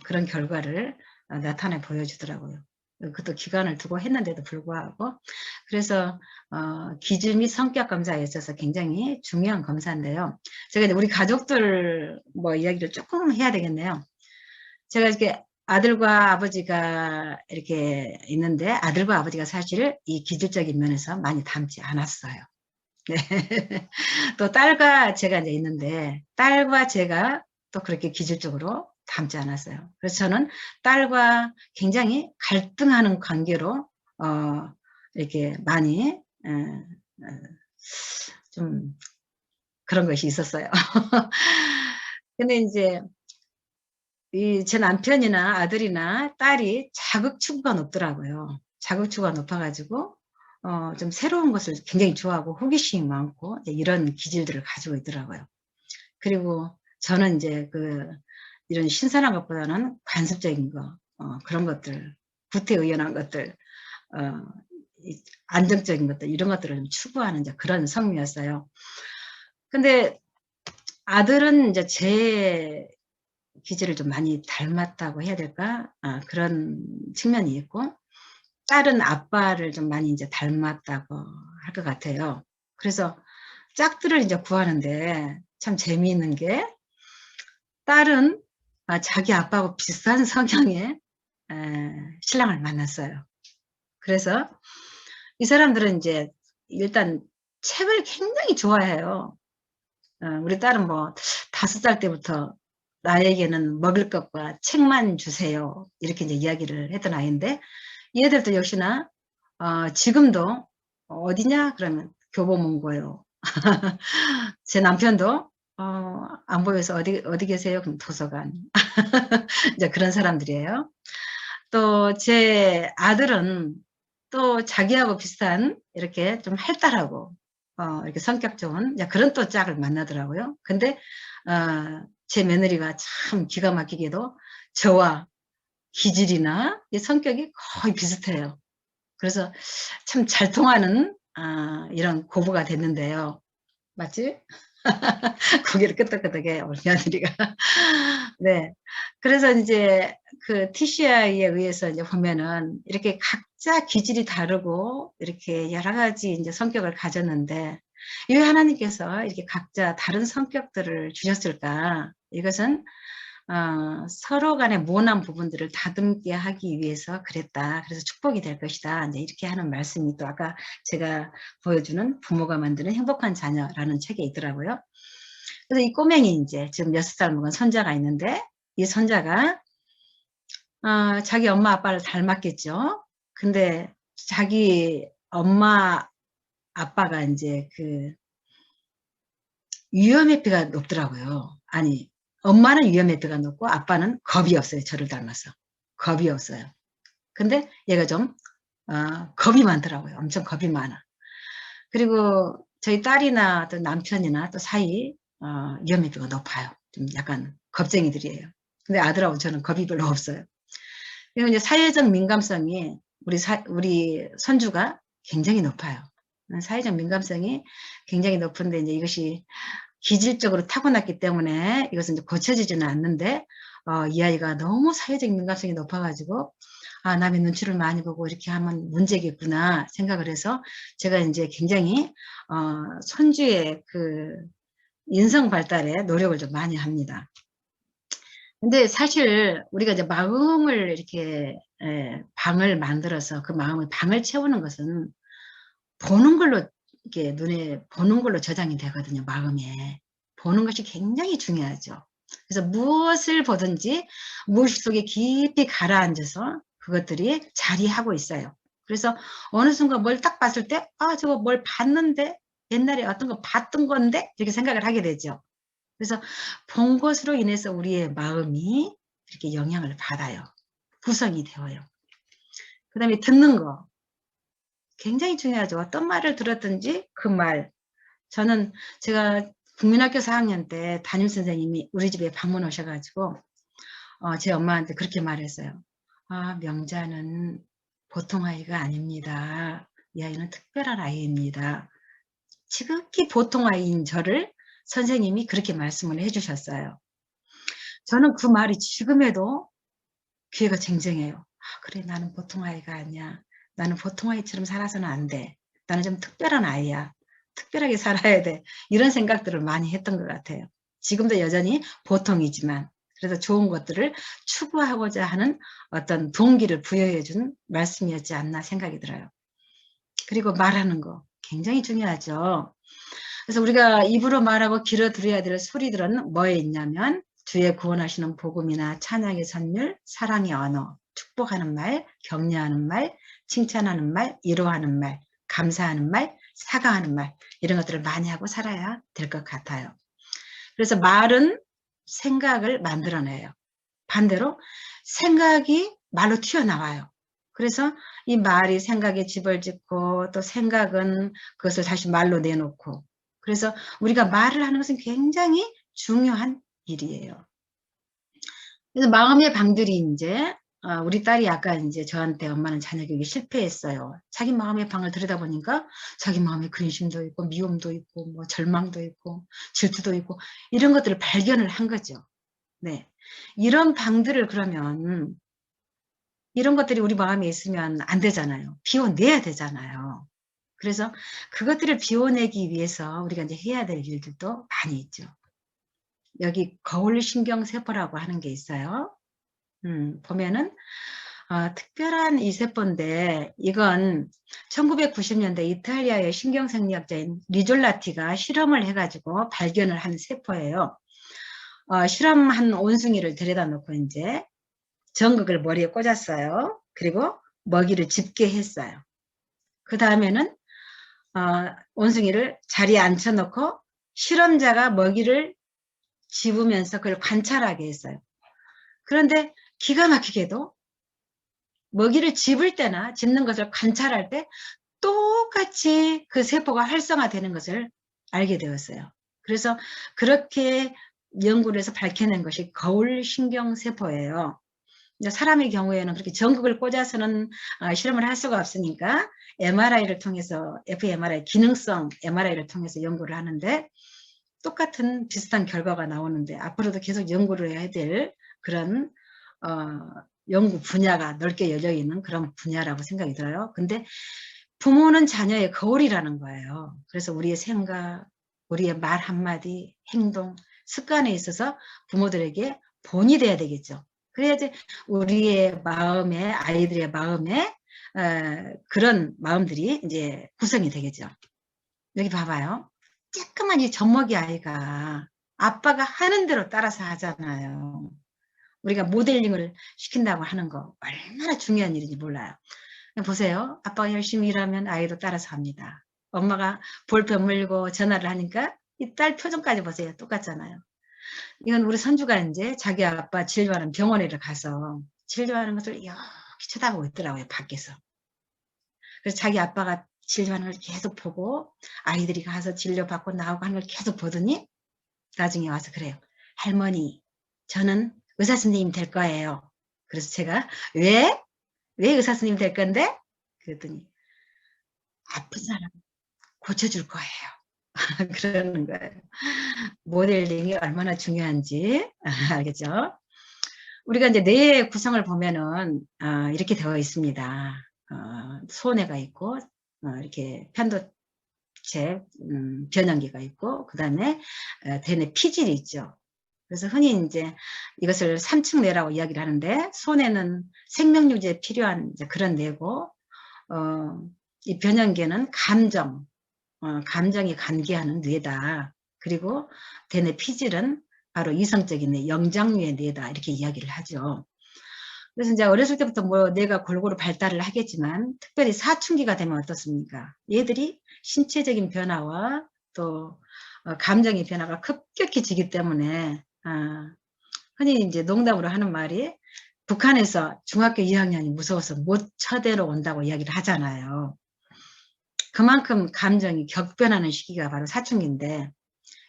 그런 결과를 나타내 보여주더라고요. 그것도 기간을 두고 했는데도 불구하고. 그래서 기질 및 성격 검사에 있어서 굉장히 중요한 검사인데요. 제가 이제 우리 가족들 뭐 이야기를 조금 해야 되겠네요. 제가 이렇게 아들과 아버지가 이렇게 있는데, 아들과 아버지가 사실 이 기질적인 면에서 많이 닮지 않았어요. 네. 또 딸과 제가 이제 있는데, 딸과 제가 또 그렇게 기질적으로 닮지 않았어요. 그래서 저는 딸과 굉장히 갈등하는 관계로 이렇게 많이 좀 그런 것이 있었어요. 근데 이제 제 남편이나 아들이나 딸이 자극 추구가 높더라고요. 자극 추구가 높아가지고 좀 새로운 것을 굉장히 좋아하고 호기심이 많고 이런 기질들을 가지고 있더라고요. 그리고 저는 이제 이런 신선한 것보다는 관습적인 거, 그런 것들, 구태의연한 것들, 안정적인 것들, 이런 것들을 좀 추구하는 이제 그런 성미였어요. 근데 아들은 이제 제 기질을 좀 많이 닮았다고 해야 될까? 그런 측면이 있고, 딸은 아빠를 좀 많이 이제 닮았다고 할 것 같아요. 그래서 짝들을 이제 구하는데 참 재미있는 게, 딸은 자기 아빠하고 비슷한 성향의 신랑을 만났어요. 그래서 이 사람들은 이제 일단 책을 굉장히 좋아해요. 우리 딸은 뭐 5살 때부터 나에게는 먹을 것과 책만 주세요, 이렇게 이제 이야기를 했던 아이인데, 얘들도 역시나 지금도 어디냐 그러면 교보문고요. 제 남편도 안 보여서 어디 계세요? 그럼 도서관. 이제 그런 사람들이에요. 또 제 아들은 또 자기하고 비슷한 이렇게 좀 활달하고 이렇게 성격 좋은 이제 그런 또 짝을 만나더라고요. 근데 제 며느리가 참 기가 막히게도 저와 기질이나 이 성격이 거의 비슷해요. 그래서 참 잘 통하는 이런 고부가 됐는데요. 맞지? 고개를 끄덕끄덕해요, 우리 며느리가. 네. 그래서 이제 TCI에 의해서 이제 보면은 이렇게 각자 기질이 다르고 이렇게 여러 가지 이제 성격을 가졌는데, 왜 하나님께서 이렇게 각자 다른 성격들을 주셨을까? 이것은 서로 간의 모난 부분들을 다듬게 하기 위해서 그랬다. 그래서 축복이 될 것이다. 이제 이렇게 하는 말씀이 또 아까 제가 보여주는 부모가 만드는 행복한 자녀라는 책에 있더라고요. 그래서 이 꼬맹이 이제 지금 6살 먹은 손자가 있는데, 이 손자가 자기 엄마 아빠를 닮았겠죠. 근데 자기 엄마 아빠가 이제 위험회피가 높더라고요. 아니, 엄마는 위험회피가 높고 아빠는 겁이 없어요. 저를 닮아서. 겁이 없어요. 근데 얘가 좀 겁이 많더라고요. 엄청 겁이 많아. 그리고 저희 딸이나 또 남편이나 또 사이 위험회피가 높아요. 좀 약간 겁쟁이들이에요. 근데 아들하고 저는 겁이 별로 없어요. 그리고 이제 사회적 민감성이 우리 손주가 굉장히 높아요. 사회적 민감성이 굉장히 높은데 이제 이것이 기질적으로 타고났기 때문에 이것은 이제 고쳐지지는 않는데, 이 아이가 너무 사회적 민감성이 높아가지고 남의 눈치를 많이 보고 이렇게 하면 문제겠구나 생각을 해서 제가 이제 굉장히 손주의 인성 발달에 노력을 좀 많이 합니다. 근데 사실 우리가 이제 마음을 이렇게 방을 만들어서 그 마음의 방을 채우는 것은 보는 걸로, 이렇게 눈에 보는 걸로 저장이 되거든요. 마음에 보는 것이 굉장히 중요하죠. 그래서 무엇을 보든지 무의식 속에 깊이 가라앉아서 그것들이 자리하고 있어요. 그래서 어느 순간 뭘 딱 봤을 때 저거 뭘 봤는데, 옛날에 어떤 거 봤던 건데, 이렇게 생각을 하게 되죠. 그래서 본 것으로 인해서 우리의 마음이 이렇게 영향을 받아요. 구성이 되어요. 그 다음에 듣는 거 굉장히 중요하죠. 어떤 말을 들었든지 그 말. 제가 국민학교 4학년 때 담임선생님이 우리 집에 방문 오셔가지고 제 엄마한테 그렇게 말했어요. 명자는 보통 아이가 아닙니다. 이 아이는 특별한 아이입니다. 지극히 보통 아이인 저를 선생님이 그렇게 말씀을 해주셨어요. 저는 그 말이 지금에도 귀가 쟁쟁해요. 아, 그래, 나는 보통 아이가 아니야. 나는 보통 아이처럼 살아서는 안 돼. 나는 좀 특별한 아이야. 특별하게 살아야 돼. 이런 생각들을 많이 했던 것 같아요. 지금도 여전히 보통이지만 그래서 좋은 것들을 추구하고자 하는 어떤 동기를 부여해 준 말씀이었지 않나 생각이 들어요. 그리고 말하는 거 굉장히 중요하죠. 그래서 우리가 입으로 말하고 귀로 들어야 될 소리들은 뭐에 있냐면 주의 구원하시는 복음이나 찬양의 선율, 사랑의 언어, 축복하는 말, 격려하는 말, 칭찬하는 말, 위로하는 말, 감사하는 말, 사과하는 말 이런 것들을 많이 하고 살아야 될 것 같아요. 그래서 말은 생각을 만들어내요. 반대로 생각이 말로 튀어나와요. 그래서 이 말이 생각에 집을 짓고 또 생각은 그것을 다시 말로 내놓고 그래서 우리가 말을 하는 것은 굉장히 중요한 일이에요. 그래서 마음의 방들이 이제 우리 딸이 아까 이제 저한테 엄마는 자녀 교육에 실패했어요. 자기 마음의 방을 들여다보니까 자기 마음에 근심도 있고 미움도 있고 뭐 절망도 있고 질투도 있고 이런 것들을 발견을 한 거죠. 네, 이런 방들을 그러면 이런 것들이 우리 마음에 있으면 안 되잖아요. 비워내야 되잖아요. 그래서 그것들을 비워내기 위해서 우리가 이제 해야 될 일들도 많이 있죠. 여기 거울신경세포라고 하는 게 있어요. 보면은 특별한 이 세포인데 이건 1990년대 이탈리아의 신경생리학자인 리졸라티가 실험을 해가지고 발견을 한 세포예요. 실험한 온숭이를 데려다 놓고 이제 전극을 머리에 꽂았어요. 그리고 먹이를 집게 했어요. 그 다음에는 온숭이를 자리에 앉혀놓고 실험자가 먹이를 집으면서 그걸 관찰하게 했어요. 그런데 기가 막히게도 먹이를 집을 때나 집는 것을 관찰할 때 똑같이 그 세포가 활성화되는 것을 알게 되었어요. 그래서 그렇게 연구를 해서 밝혀낸 것이 거울신경세포예요. 사람의 경우에는 그렇게 전극을 꽂아서는 실험을 할 수가 없으니까 MRI를 통해서 fMRI, 기능성 MRI를 통해서 연구를 하는데 똑같은 비슷한 결과가 나오는데 앞으로도 계속 연구를 해야 될 그런 연구 분야가 넓게 열려있는 그런 분야라고 생각이 들어요. 근데 부모는 자녀의 거울이라는 거예요. 그래서 우리의 생각, 우리의 말 한마디, 행동, 습관에 있어서 부모들에게 본이 돼야 되겠죠. 그래야지 우리의 마음에, 아이들의 마음에 그런 마음들이 이제 구성이 되겠죠. 여기 봐봐요. 조그만 이 젖먹이 아이가 아빠가 하는 대로 따라서 하잖아요. 우리가 모델링을 시킨다고 하는 거 얼마나 중요한 일인지 몰라요. 보세요. 아빠가 열심히 일하면 아이도 따라서 합니다. 엄마가 볼펜 물고 전화를 하니까 이 딸 표정까지 보세요. 똑같잖아요. 이건 우리 선주가 이제 자기 아빠 진료하는 병원에 가서 진료하는 것을 이렇게 쳐다보고 있더라고요. 밖에서. 그래서 자기 아빠가 진료하는 걸 계속 보고 아이들이 가서 진료받고 나오고 하는 걸 계속 보더니 나중에 와서 그래요. 할머니, 저는 의사 선생님 될 거예요. 그래서 제가 왜 의사 선생님 될 건데? 그랬더니 아픈 사람 고쳐줄 거예요. 그러는 거예요. 모델링이 얼마나 중요한지 알겠죠? 우리가 이제 뇌의 구성을 보면은 이렇게 되어 있습니다. 소뇌가 있고 이렇게 편도체 변연기가 있고 그 다음에 대뇌 피질이 있죠. 그래서 흔히 이제 이것을 3층 뇌라고 이야기를 하는데 소뇌는 생명유지에 필요한 이제 그런 뇌고 이 변연계는 감정이 관계하는 뇌다. 그리고 대뇌 피질은 바로 이성적인 뇌, 영장류의 뇌다. 이렇게 이야기를 하죠. 그래서 이제 어렸을 때부터 뭐 뇌가 골고루 발달을 하겠지만 특별히 사춘기가 되면 어떻습니까? 얘들이 신체적인 변화와 또 감정의 변화가 급격해지기 때문에 흔히 이제 농담으로 하는 말이 북한에서 중학교 2학년이 무서워서 못 쳐대러 온다고 이야기를 하잖아요. 그만큼 감정이 격변하는 시기가 바로 사춘기인데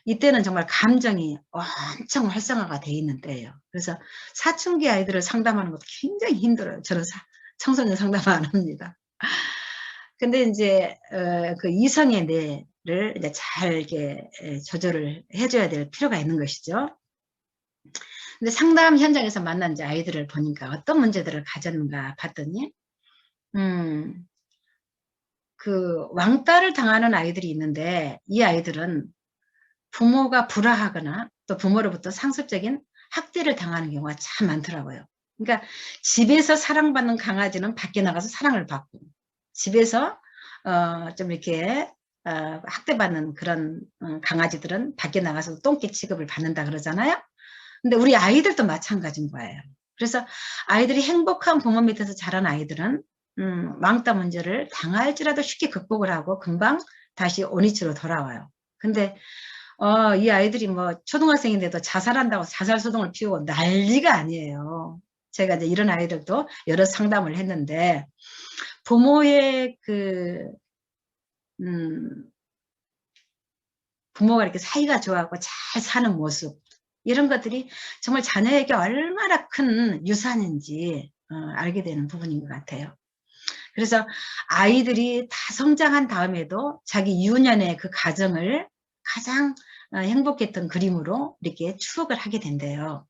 이때는 정말 감정이 엄청 활성화가 돼 있는 때예요. 그래서 사춘기 아이들을 상담하는 것도 굉장히 힘들어요. 저는 청소년 상담 안 합니다. 근데 이제 그 이성의 뇌를 이제 잘 이렇게 조절을 해줘야 될 필요가 있는 것이죠. 근데 상담 현장에서 만난 이제 아이들을 보니까 어떤 문제들을 가졌는가 봤더니, 그 왕따를 당하는 아이들이 있는데, 이 아이들은 부모가 불화하거나 또 부모로부터 상습적인 학대를 당하는 경우가 참 많더라고요. 그러니까 집에서 사랑받는 강아지는 밖에 나가서 사랑을 받고, 집에서 좀 이렇게 학대받는 그런 강아지들은 밖에 나가서 똥개 취급을 받는다 그러잖아요. 근데 우리 아이들도 마찬가지인 거예요. 그래서 아이들이 행복한 부모 밑에서 자란 아이들은 왕따 문제를 당할지라도 쉽게 극복을 하고 금방 다시 온위치로 돌아와요. 근데 이 아이들이 뭐 초등학생인데도 자살한다고 자살소동을 피우고 난리가 아니에요. 제가 이제 이런 아이들도 여러 상담을 했는데, 부모의 부모가 이렇게 사이가 좋아하고 잘 사는 모습, 이런 것들이 정말 자녀에게 얼마나 큰 유산인지 알게 되는 부분인 것 같아요. 그래서 아이들이 다 성장한 다음에도 자기 유년의 그 가정을 가장 행복했던 그림으로 이렇게 추억을 하게 된대요.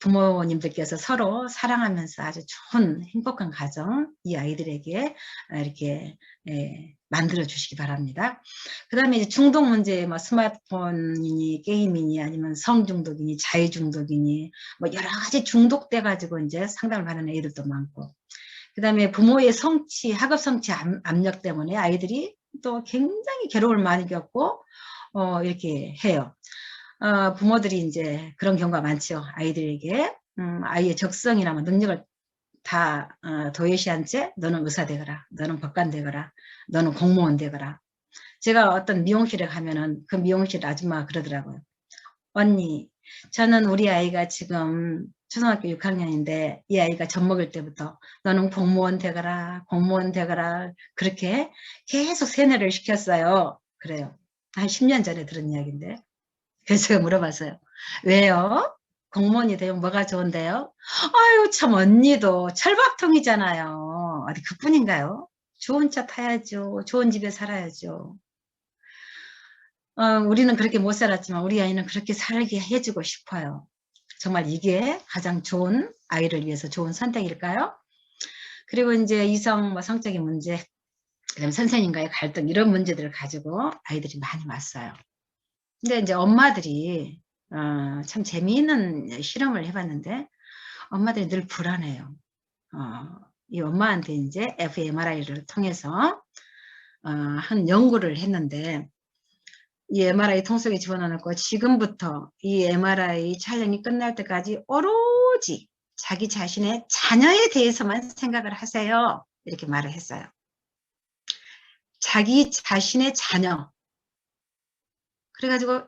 부모님들께서 서로 사랑하면서 아주 좋은 행복한 가정, 이 아이들에게 이렇게 만들어 주시기 바랍니다. 그 다음에 이제 중독 문제, 뭐 스마트폰이니 게임이니 아니면 성중독이니 자유중독이니 뭐 여러 가지 중독돼 가지고 이제 상담을 받는 애들도 많고, 그 다음에 부모의 성취, 학업 성취 압력 때문에 아이들이 또 굉장히 괴로움을 많이 겪고 이렇게 해요. 부모들이 이제 그런 경우가 많죠. 아이들에게 아이의 적성이나 뭐 능력을 다 도외시한 채 너는 의사 되거라, 너는 법관 되거라, 너는 공무원 되거라. 제가 어떤 미용실에 가면은 그 미용실 아줌마가 그러더라고요. 언니, 저는 우리 아이가 지금 초등학교 6학년인데 이 아이가 젖 먹을 때부터 너는 공무원 되거라, 공무원 되거라, 그렇게 계속 세뇌를 시켰어요. 그래요. 한 10년 전에 들은 이야기인데. 그래서 제가 물어봤어요. 왜요? 공무원이 되면 뭐가 좋은데요? 아유, 참, 언니도 철밥통이잖아요. 어디 그뿐인가요? 좋은 차 타야죠. 좋은 집에 살아야죠. 우리는 그렇게 못 살았지만 우리 아이는 그렇게 살게 해주고 싶어요. 정말 이게 가장 좋은 아이를 위해서 좋은 선택일까요? 그리고 이제 이성, 뭐 성적인 문제, 그다음 선생님과의 갈등, 이런 문제들을 가지고 아이들이 많이 왔어요. 근데 이제 엄마들이 참 재미있는 실험을 해봤는데, 엄마들이 늘 불안해요. 이 엄마한테 이제 fMRI를 통해서 한 연구를 했는데, 이 MRI 통속에 집어넣고 지금부터 이 MRI 촬영이 끝날 때까지 오로지 자기 자신의 자녀에 대해서만 생각을 하세요. 이렇게 말을 했어요. 자기 자신의 자녀. 그래가지고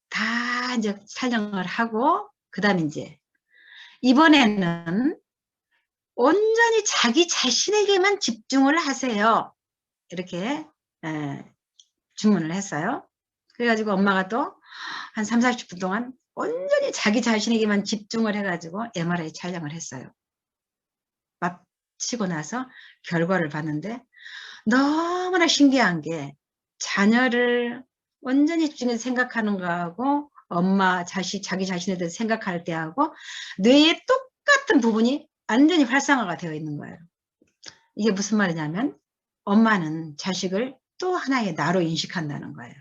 다 이제 촬영을 하고, 그 다음에 이제 이번에는 온전히 자기 자신에게만 집중을 하세요. 이렇게 주문을 했어요. 그래가지고 엄마가 또 한 3, 40분 동안 온전히 자기 자신에게만 집중을 해가지고 MRI 촬영을 했어요. 마치고 나서 결과를 봤는데 너무나 신기한 게, 자녀를 온전히 집중해서 생각하는 거하고 엄마, 자기 자신에 대해서 생각할 때하고 뇌의 똑같은 부분이 완전히 활성화가 되어 있는 거예요. 이게 무슨 말이냐면, 엄마는 자식을 또 하나의 나로 인식한다는 거예요.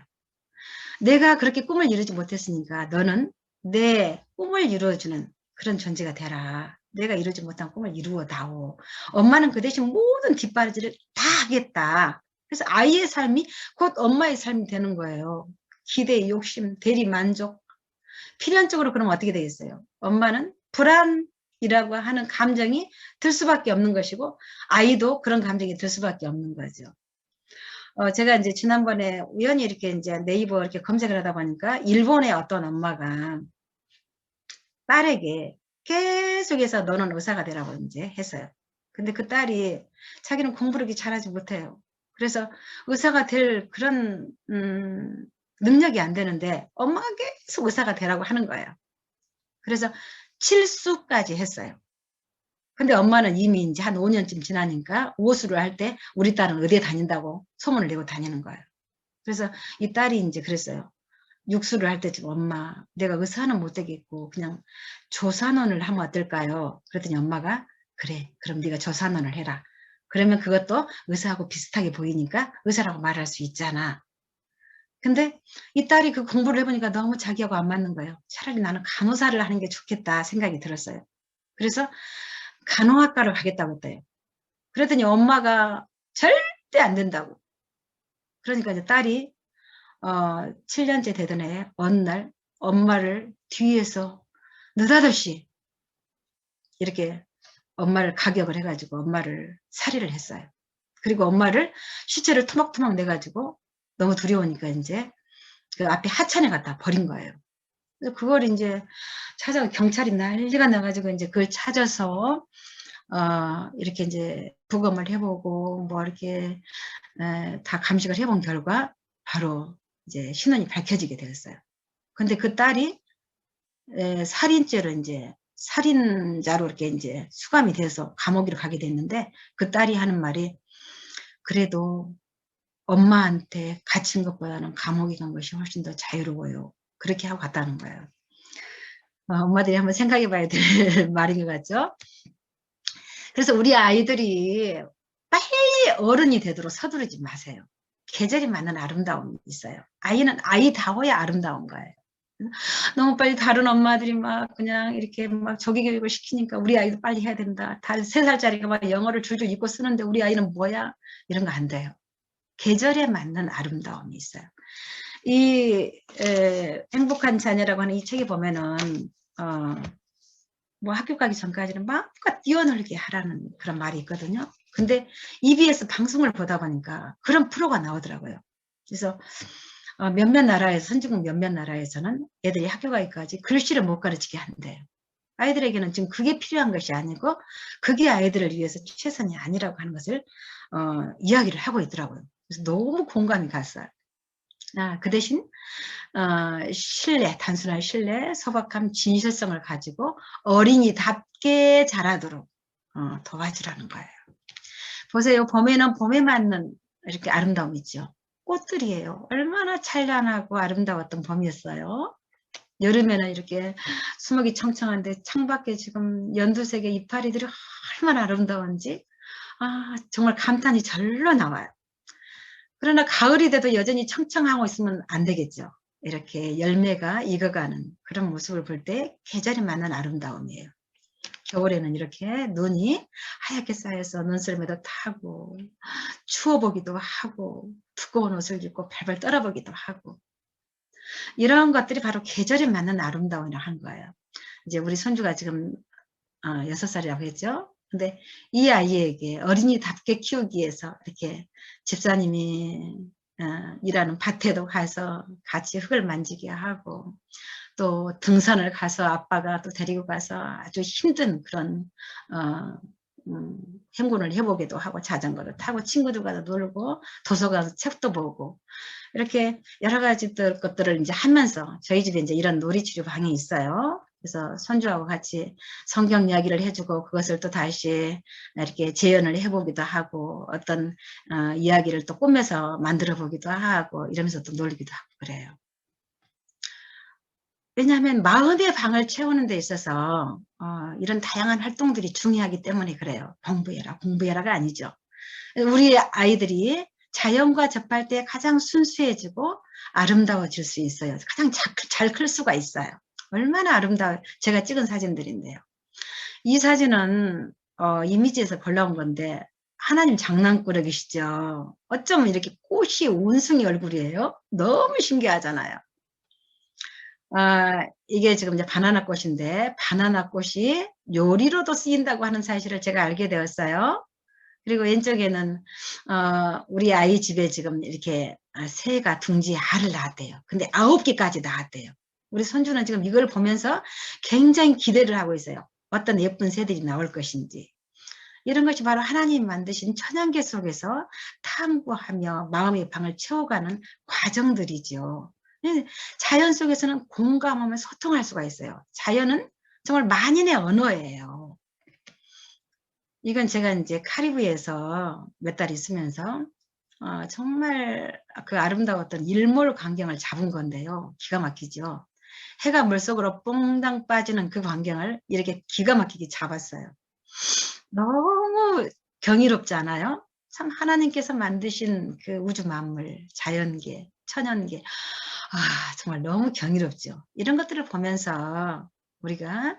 내가 그렇게 꿈을 이루지 못했으니까 너는 내 꿈을 이루어주는 그런 존재가 되라. 내가 이루지 못한 꿈을 이루어다오. 엄마는 그 대신 모든 뒷바라지를 다 하겠다. 그래서 아이의 삶이 곧 엄마의 삶이 되는 거예요. 기대, 욕심, 대리, 만족. 필연적으로 그러면 어떻게 되겠어요? 엄마는 불안이라고 하는 감정이 들 수밖에 없는 것이고, 아이도 그런 감정이 들 수밖에 없는 거죠. 제가 이제 지난번에 우연히 이렇게 이제 네이버 이렇게 검색을 하다 보니까 일본의 어떤 엄마가 딸에게 계속해서 너는 의사가 되라고 이제 했어요. 근데 그 딸이 자기는 공부를 이렇게 잘하지 못해요. 그래서 의사가 될 그런 능력이 안 되는데 엄마가 계속 의사가 되라고 하는 거예요. 그래서 7수까지 했어요. 근데 엄마는 이미 이제 한 5년쯤 지나니까 오수를 할 때 우리 딸은 의대 다닌다고 소문을 내고 다니는 거예요. 그래서 이 딸이 이제 그랬어요. 육수를 할 때쯤 엄마 내가 의사는 못 되겠고 그냥 조산원을 하면 어떨까요? 그랬더니 엄마가 그래 그럼 네가 조산원을 해라. 그러면 그것도 의사하고 비슷하게 보이니까 의사라고 말할 수 있잖아. 근데 이 딸이 그 공부를 해보니까 너무 자기하고 안 맞는 거예요. 차라리 나는 간호사를 하는 게 좋겠다 생각이 들었어요. 그래서 간호학과를 가겠다고 했대요. 그랬더니 엄마가 절대 안 된다고. 그러니까 이제 딸이 7년째 되던 해 어느 날 엄마를 뒤에서 느닷없이 이렇게 엄마를 가격을 해가지고 엄마를 살해를 했어요. 그리고 엄마를 시체를 토막토막 내가지고 너무 두려우니까 이제 그 앞에 하천에 갖다 버린 거예요. 그래서 그걸 이제 찾아 경찰이 난리가 나가지고 이제 그걸 찾아서 이렇게 이제 부검을 해보고 뭐 이렇게 다 감식을 해본 결과 바로 이제 신원이 밝혀지게 되었어요. 근데 그 딸이 살인죄로 이제 살인자로 이렇게 이제 수감이 돼서 감옥으로 가게 됐는데 그 딸이 하는 말이 그래도 엄마한테 갇힌 것보다는 감옥에 간 것이 훨씬 더 자유로워요. 그렇게 하고 갔다는 거예요. 엄마들이 한번 생각해 봐야 될 말인 것 같죠? 그래서 우리 아이들이 빨리 어른이 되도록 서두르지 마세요. 계절이 맞는 아름다움이 있어요. 아이는 아이다워야 아름다운 거예요. 너무 빨리 다른 엄마들이 막 그냥 이렇게 막 조기 교육을 시키니까 우리 아이도 빨리 해야 된다. 3살짜리가 막 영어를 줄줄 읽고 쓰는데 우리 아이는 뭐야? 이런 거 안 돼요. 계절에 맞는 아름다움이 있어요. 이 행복한 자녀라고 하는 이 책에 보면은 뭐 학교 가기 전까지는 마음껏 뛰어놀게 하라는 그런 말이 있거든요. 근데 EBS 방송을 보다 보니까 그런 프로가 나오더라고요. 그래서 몇몇 나라에서 선진국 몇몇 나라에서는 애들이 학교 가기까지 글씨를 못 가르치게 한대요. 아이들에게는 지금 그게 필요한 것이 아니고 그게 아이들을 위해서 최선이 아니라고 하는 것을 이야기를 하고 있더라고요. 그래서 너무 공감이 갔어요. 그 대신 신뢰, 단순한 신뢰, 소박함, 진실성을 가지고 어린이답게 자라도록 도와주라는 거예요. 보세요. 봄에는 봄에 맞는 이렇게 아름다움이 있죠. 꽃들이에요. 얼마나 찬란하고 아름다웠던 봄이었어요. 여름에는 이렇게 수목이 청청한데 창밖에 지금 연두색의 이파리들이 얼마나 아름다운지 정말 감탄이 절로 나와요. 그러나 가을이 돼도 여전히 청청하고 있으면 안 되겠죠. 이렇게 열매가 익어가는 그런 모습을 볼 때 계절에 맞는 아름다움이에요. 겨울에는 이렇게 눈이 하얗게 쌓여서 눈썰매도 타고 추워보기도 하고 두꺼운 옷을 입고 발발 떨어보기도 하고 이런 것들이 바로 계절에 맞는 아름다움이라고 하는 거예요. 이제 우리 손주가 지금 6살이라고 했죠. 근데 이 아이에게 어린이답게 키우기 위해서 이렇게 집사님이 일하는 밭에도 가서 같이 흙을 만지게 하고 또 등산을 가서 아빠가 또 데리고 가서 아주 힘든 그런 행군을 해보기도 하고 자전거를 타고 친구들과 놀고 도서관에서 책도 보고 이렇게 여러 가지 것들을 이제 하면서 저희 집에 이제 이런 놀이치료 방이 있어요. 그래서 손주하고 같이 성경 이야기를 해주고 그것을 또 다시 이렇게 재현을 해보기도 하고 어떤 이야기를 또 꾸며서 만들어 보기도 하고 이러면서 또 놀기도 하고 그래요. 왜냐하면 마음의 방을 채우는 데 있어서 이런 다양한 활동들이 중요하기 때문에 그래요. 공부해라, 공부해라가 아니죠. 우리 아이들이 자연과 접할 때 가장 순수해지고 아름다워질 수 있어요. 가장 잘 클 수가 있어요. 얼마나 아름다워요. 제가 찍은 사진들인데요. 이 사진은 이미지에서 골라온 건데 하나님 장난꾸러기시죠. 어쩌면 이렇게 꽃이 원숭이 얼굴이에요. 너무 신기하잖아요. 이게 지금 이제 바나나 꽃인데 바나나 꽃이 요리로도 쓰인다고 하는 사실을 제가 알게 되었어요. 그리고 왼쪽에는 우리 아이 집에 지금 이렇게 새가 둥지에 알을 낳았대요. 근데 9개까지 낳았대요. 우리 손주는 지금 이걸 보면서 굉장히 기대를 하고 있어요. 어떤 예쁜 새들이 나올 것인지. 이런 것이 바로 하나님이 만드신 천연계 속에서 탐구하며 마음의 방을 채워가는 과정들이죠. 자연 속에서는 공감하며 소통할 수가 있어요. 자연은 정말 만인의 언어예요. 이건 제가 이제 카리브에서 몇 달 있으면서 정말 그 아름다웠던 일몰 광경을 잡은 건데요. 기가 막히죠. 해가 물속으로 뽕당 빠지는 그 광경을 이렇게 기가 막히게 잡았어요. 너무 경이롭지 않아요? 참 하나님께서 만드신 그 우주 만물, 자연계, 천연계, 정말 너무 경이롭죠. 이런 것들을 보면서 우리가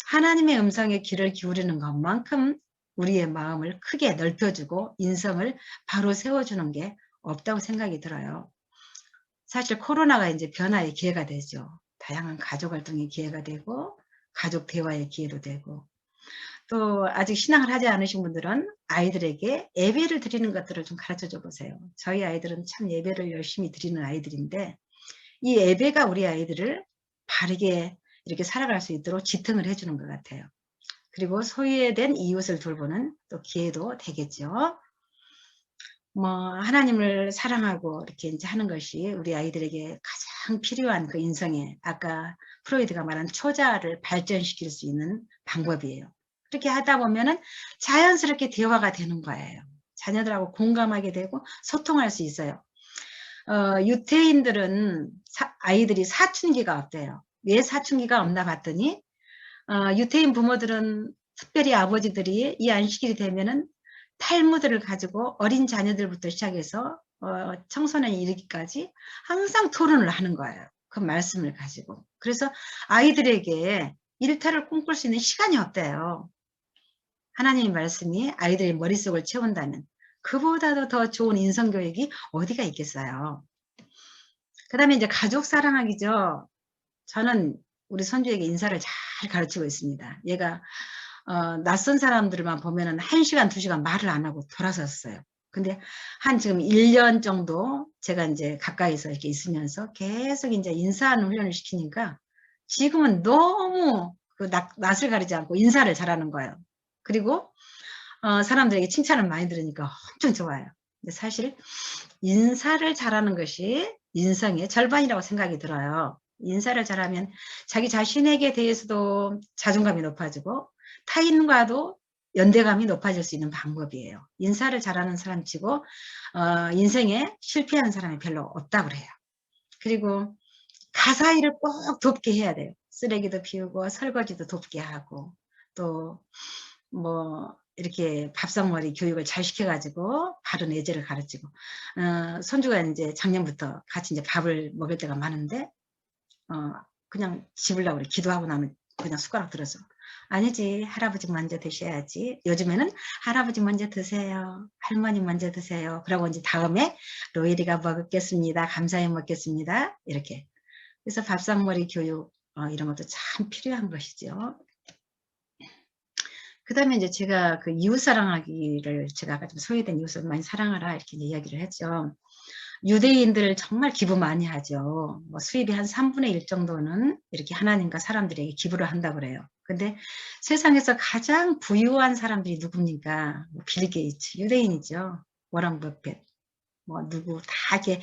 하나님의 음성에 귀를 기울이는 것만큼 우리의 마음을 크게 넓혀주고 인성을 바로 세워주는 게 없다고 생각이 들어요. 사실 코로나가 이제 변화의 기회가 되죠. 다양한 가족 활동의 기회가 되고 가족 대화의 기회도 되고, 또 아직 신앙을 하지 않으신 분들은 아이들에게 예배를 드리는 것들을 좀 가르쳐 줘 보세요. 저희 아이들은 참 예배를 열심히 드리는 아이들인데 이 예배가 우리 아이들을 바르게 이렇게 살아갈 수 있도록 지탱을 해주는 것 같아요. 그리고 소외된 이웃을 돌보는 또 기회도 되겠죠. 하나님을 사랑하고 이렇게 이제 하는 것이 우리 아이들에게 가장 필요한 그 인성에, 아까 프로이드가 말한 초자를 발전시킬 수 있는 방법이에요. 그렇게 하다 보면은 자연스럽게 대화가 되는 거예요. 자녀들하고 공감하게 되고 소통할 수 있어요. 유태인들은 아이들이 사춘기가 없대요. 왜 사춘기가 없나 봤더니 유태인 부모들은, 특별히 아버지들이 이 안식일이 되면은 탈무드를 가지고 어린 자녀들부터 시작해서 청소년이 이르기까지 항상 토론을 하는 거예요. 그 말씀을 가지고. 그래서 아이들에게 일탈을 꿈꿀 수 있는 시간이 없대요. 하나님의 말씀이 아이들의 머릿속을 채운다면 그보다도 더 좋은 인성교육이 어디가 있겠어요. 그 다음에 이제 가족 사랑하기죠. 저는 우리 손주에게 인사를 잘 가르치고 있습니다. 얘가 낯선 사람들만 보면은 1시간, 2시간 말을 안 하고 돌아섰어요. 근데 한 지금 1년 정도 제가 이제 가까이서 이렇게 있으면서 계속 이제 인사하는 훈련을 시키니까 지금은 너무 그 낯을 가리지 않고 인사를 잘하는 거예요. 그리고 사람들에게 칭찬을 많이 들으니까 엄청 좋아요. 근데 사실 인사를 잘하는 것이 인성의 절반이라고 생각이 들어요. 인사를 잘하면 자기 자신에게 대해서도 자존감이 높아지고 타인과도 연대감이 높아질 수 있는 방법이에요. 인사를 잘하는 사람 치고 인생에 실패하는 사람이 별로 없다고 그래요. 그리고 가사 일을 꼭 돕게 해야 돼요. 쓰레기도 비우고 설거지도 돕게 하고, 또 이렇게 밥상머리 교육을 잘 시켜가지고 바른 예제를 가르치고, 손주가 이제 작년부터 같이 이제 밥을 먹을 때가 많은데 그냥 집으려고 그래. 기도하고 나면 그냥 숟가락 들어서, 아니지, 할아버지 먼저 드셔야지. 요즘에는 할아버지 먼저 드세요, 할머니 먼저 드세요. 그러고 이제 다음에 로이리가 먹겠습니다, 감사히 먹겠습니다, 이렇게. 그래서 밥상머리 교육 이런 것도 참 필요한 것이죠. 그 다음에 이제 제가 그 이웃 사랑하기를, 제가 아까 좀 소외된 이웃을 많이 사랑하라 이렇게 이야기를 했죠. 유대인들 정말 기부 많이 하죠. 수입이 한 3분의 1 정도는 이렇게 하나님과 사람들에게 기부를 한다고 그래요. 근데 세상에서 가장 부유한 사람들이 누굽니까? 빌 게이츠, 유대인이죠. 워런 버핏, 누구 다 이렇게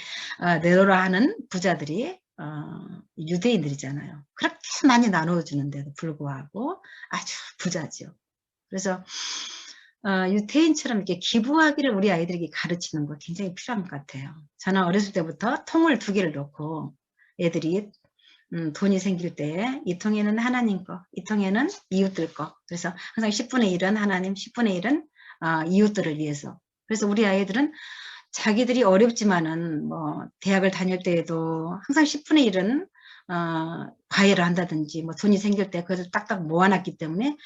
내로라 하는 부자들이 유대인들이잖아요. 그렇게 많이 나눠주는데도 불구하고 아주 부자죠. 그래서 유태인처럼 이렇게 기부하기를 우리 아이들에게 가르치는 거 굉장히 필요한 것 같아요. 저는 어렸을 때부터 통을 2개를 놓고 애들이 돈이 생길 때 이 통에는 하나님 거, 이 통에는 이웃들 거. 그래서 항상 10분의 1은 하나님, 10분의 1은 이웃들을 위해서. 그래서 우리 아이들은 자기들이 어렵지만은 대학을 다닐 때에도 항상 10분의 1은 과외를 한다든지 돈이 생길 때 그것을 딱딱 모아놨기 때문에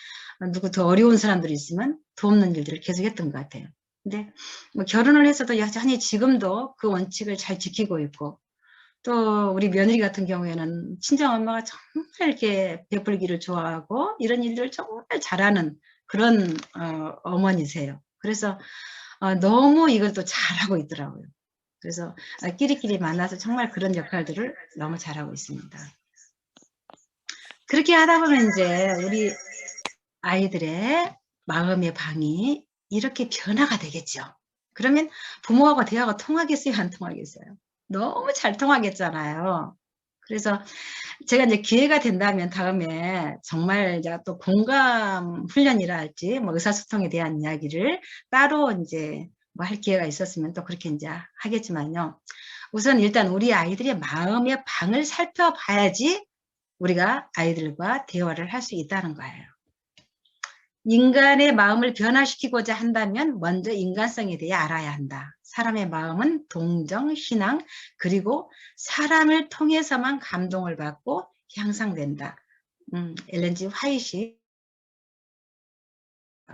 누구 더 어려운 사람들이 있으면 돕는 일들을 계속 했던 것 같아요. 근데 결혼을 해서도 여전히 지금도 그 원칙을 잘 지키고 있고, 또 우리 며느리 같은 경우에는 친정엄마가 정말 이렇게 베풀기를 좋아하고 이런 일들을 정말 잘하는 그런 어머니세요. 그래서 너무 이걸 또 잘하고 있더라고요. 그래서 끼리끼리 만나서 정말 그런 역할들을 너무 잘하고 있습니다. 그렇게 하다 보면 이제 우리 아이들의 마음의 방이 이렇게 변화가 되겠죠. 그러면 부모하고 대화가 통하겠어요, 안 통하겠어요? 너무 잘 통하겠잖아요. 그래서 제가 이제 기회가 된다면 다음에 정말 이제 또 공감 훈련이라 할지 뭐 의사소통에 대한 이야기를 따로 이제 뭐 할 기회가 있었으면 또 그렇게 이제 하겠지만요. 우선 일단 우리 아이들의 마음의 방을 살펴봐야지 우리가 아이들과 대화를 할 수 있다는 거예요. 인간의 마음을 변화시키고자 한다면 먼저 인간성에 대해 알아야 한다. 사람의 마음은 동정, 신앙, 그리고 사람을 통해서만 감동을 받고 향상된다. 엘렌 G 화이트이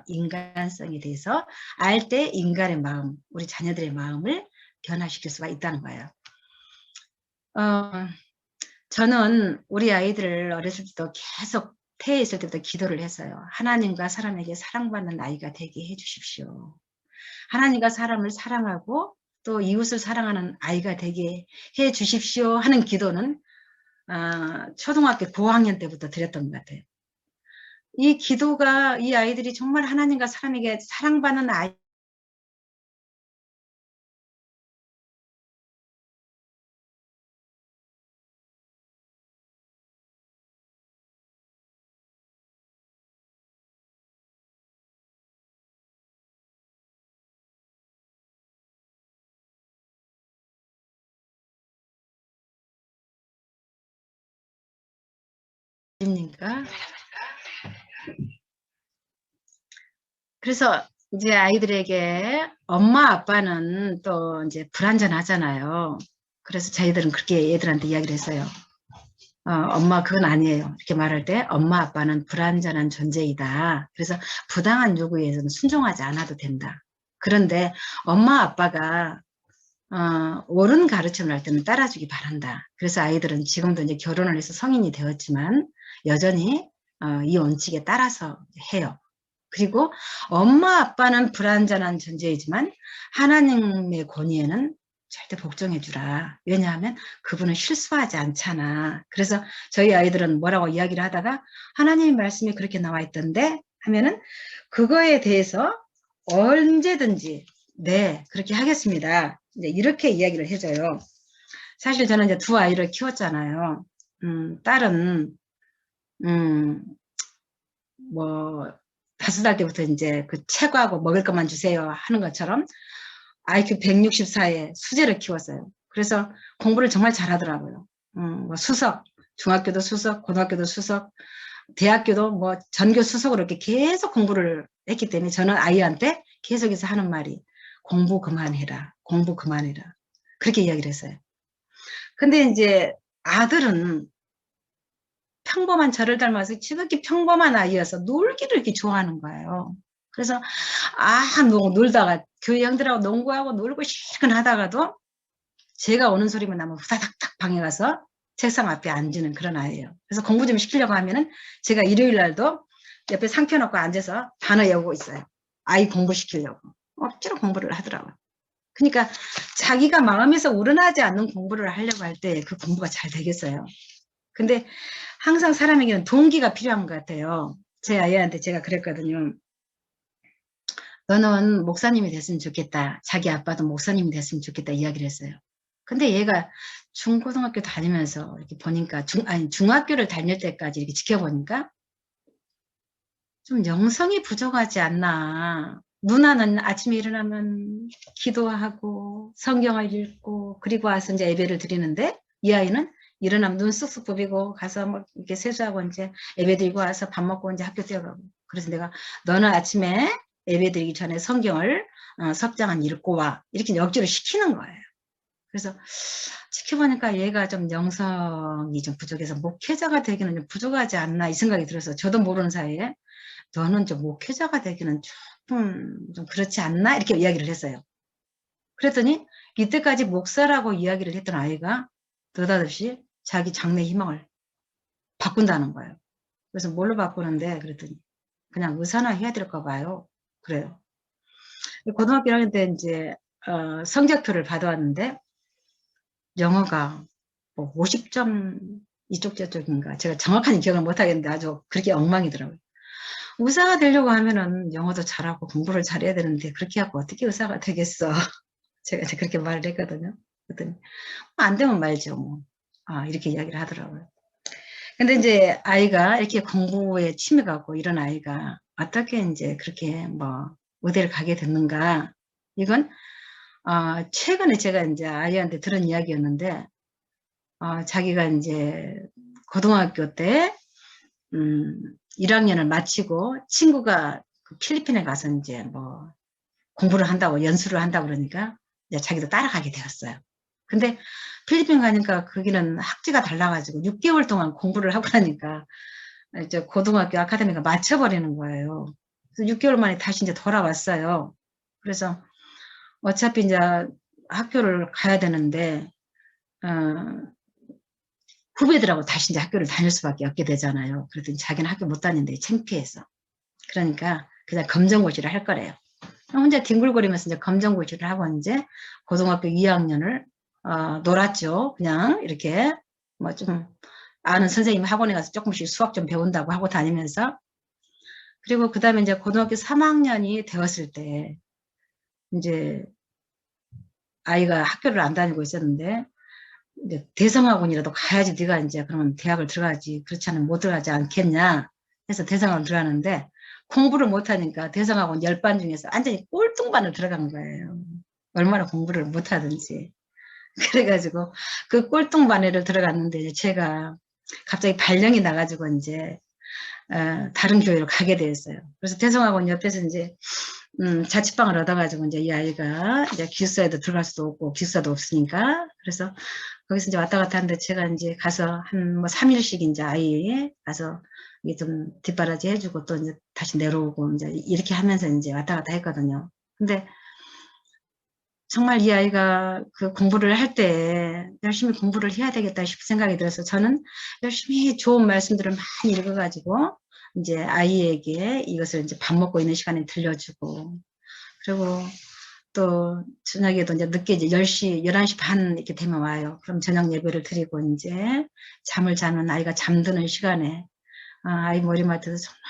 인간성에 대해서 알 때 인간의 마음, 우리 자녀들의 마음을 변화시킬 수가 있다는 거예요. 저는 우리 아이들을 어렸을 때도 계속 태에 있을 때부터 기도를 했어요. 하나님과 사람에게 사랑받는 아이가 되게 해주십시오. 하나님과 사람을 사랑하고 또 이웃을 사랑하는 아이가 되게 해주십시오 하는 기도는 초등학교 고학년 때부터 드렸던 것 같아요. 이 기도가 이 아이들이 정말 하나님과 사람에게 사랑받는 아이 입니까? 그래서 이제 아이들에게 엄마 아빠는 또 이제 불완전하잖아요. 그래서 저희들은 그렇게 애들한테 이야기를 했어요. 엄마 그건 아니에요. 이렇게 말할 때 엄마 아빠는 불완전한 존재이다. 그래서 부당한 요구에서는 순종하지 않아도 된다. 그런데 엄마 아빠가 옳은 가르침을 할 때는 따라주기 바란다. 그래서 아이들은 지금도 이제 결혼을 해서 성인이 되었지만 여전히 이 원칙에 따라서 해요. 그리고 엄마 아빠는 불완전한 존재이지만 하나님의 권위에는 절대 복종해 주라. 왜냐하면 그분은 실수하지 않잖아. 그래서 저희 아이들은 뭐라고 이야기를 하다가 하나님의 말씀이 그렇게 나와 있던데 하면은 그거에 대해서 언제든지 네 그렇게 하겠습니다. 이제 이렇게 이야기를 해줘요. 사실 저는 이제 두 아이를 키웠잖아요. 딸은 뭐 5살 때부터 이제 그 책하고 먹을 것만 주세요 하는 것처럼 IQ 164에 수제를 키웠어요. 그래서 공부를 정말 잘하더라고요. 뭐 수석, 중학교도 수석, 고등학교도 수석, 대학교도 뭐 전교 수석으로 이렇게 계속 공부를 했기 때문에 저는 아이한테 계속해서 하는 말이 공부 그만해라, 공부 그만해라. 그렇게 이야기를 했어요. 근데 이제 아들은 평범한 저를 닮아서 지극히 평범한 아이여서 놀기를 이렇게 좋아하는 거예요. 그래서 놀다가 교회 형들하고 농구하고 놀고 실컷 하다가도 제가 오는 소리만 나면 후다닥닥 방에 가서 책상 앞에 앉는 그런 아이예요. 그래서 공부 좀 시키려고 하면은 제가 일요일 날도 옆에 상 펴놓고 앉아서 단어 외우고 있어요. 아이 공부시키려고. 억지로 공부를 하더라고요. 그러니까 자기가 마음에서 우러나지 않는 공부를 하려고 할 때 그 공부가 잘 되겠어요. 근데 항상 사람에게는 동기가 필요한 것 같아요. 제 아이한테 제가 그랬거든요. 너는 목사님이 됐으면 좋겠다. 자기 아빠도 목사님이 됐으면 좋겠다 이야기를 했어요. 근데 얘가 중고등학교 다니면서 이렇게 보니까 중학교를 다닐 때까지 이렇게 지켜보니까 좀 영성이 부족하지 않나. 누나는 아침에 일어나면 기도하고 성경을 읽고 그리고 와서 이제 예배를 드리는데 이 아이는 일어나면 눈 쑥쑥 부비고 가서 뭐 이렇게 세수하고 이제 예배 드리고 와서 밥 먹고 이제 학교 뛰어가고. 그래서 내가 너는 아침에 예배 드리기 전에 성경을 석장은 읽고 와. 이렇게 억지로 시키는 거예요. 그래서 지켜보니까 얘가 좀 영성이 좀 부족해서 목회자가 되기는 좀 부족하지 않나 이 생각이 들어서 저도 모르는 사이에 너는 좀 목회자가 되기는 조금 좀 그렇지 않나 이렇게 이야기를 했어요. 그랬더니 이때까지 목사라고 이야기를 했던 아이가 느닷없이 자기 장래 희망을 바꾼다는 거예요. 그래서 뭘로 바꾸는데 그랬더니 그냥 의사나 해야 될까 봐요. 그래요. 고등학교 1학년 때 이제 성적표를 받아왔는데 영어가 뭐 50점 이쪽 저쪽인가 제가 정확한 기억을 못하겠는데 아주 그렇게 엉망이더라고요. 의사가 되려고 하면은 영어도 잘하고 공부를 잘해야 되는데 그렇게 하고 어떻게 의사가 되겠어. 제가 이제 그렇게 말을 했거든요. 그랬더니 안 되면 말죠 뭐. 이렇게 이야기를 하더라고요. 근데 이제 아이가 이렇게 공부에 취미가 없고 이런 아이가 어떻게 이제 그렇게 뭐 의대를 가게 됐는가? 이건 최근에 제가 이제 아이한테 들은 이야기였는데, 자기가 이제 고등학교 때 1학년을 마치고 친구가 그 필리핀에 가서 이제 뭐 공부를 한다고 연수를 한다고 그러니까 이제 자기도 따라가게 되었어요. 근데 필리핀 가니까 거기는 학지가 달라가지고 6개월 동안 공부를 하고 나니까 이제 고등학교 아카데미가 맞춰버리는 거예요. 그래서 6개월 만에 다시 이제 돌아왔어요. 그래서 어차피 이제 학교를 가야 되는데, 후배들하고 다시 이제 학교를 다닐 수밖에 없게 되잖아요. 그랬더니 자기는 학교 못 다니는데 창피해서. 그러니까 그냥 검정고시를 할 거래요. 혼자 뒹굴거리면서 이제 검정고시를 하고 이제 고등학교 2학년을 놀았죠. 그냥 이렇게 뭐 좀 아는 선생님 학원에 가서 조금씩 수학 좀 배운다고 하고 다니면서, 그리고 그 다음에 이제 고등학교 3학년이 되었을 때 이제 아이가 학교를 안 다니고 있었는데, 이제 대성학원이라도 가야지 네가 이제 그러면 대학을 들어가지, 그렇지 않으면 못 들어가지 않겠냐 해서 대성학원 들어가는데, 공부를 못하니까 대성학원 10반 중에서 완전히 꼴등반을 들어간 거예요. 얼마나 공부를 못하든지. 그래가지고 그 꼴등반에를 들어갔는데 제가 갑자기 발령이 나가지고 이제 다른 교회로 가게 되었어요. 그래서 대성학원 옆에서 이제 자취방을 얻어가지고 이제 이 아이가 이제 기숙사에도 들어갈 수도 없고 기숙사도 없으니까, 그래서 거기서 이제 왔다 갔다 하는데 제가 이제 가서 한 뭐 3일씩 이제 아이 가서 이게 좀 뒷바라지 해주고 또 이제 다시 내려오고 이제 이렇게 하면서 이제 왔다 갔다 했거든요. 근데 정말 이 아이가 그 공부를 할 때 열심히 공부를 해야 되겠다 싶은 생각이 들어서 저는 열심히 좋은 말씀들을 많이 읽어가지고 이제 아이에게 이것을 이제 밥 먹고 있는 시간에 들려주고, 그리고 또 저녁에도 이제 늦게 이제 10시, 11시 반 이렇게 되면 와요. 그럼 저녁 예배를 드리고 이제 잠을 자는 아이가 잠드는 시간에 아이 머리맡에서 정말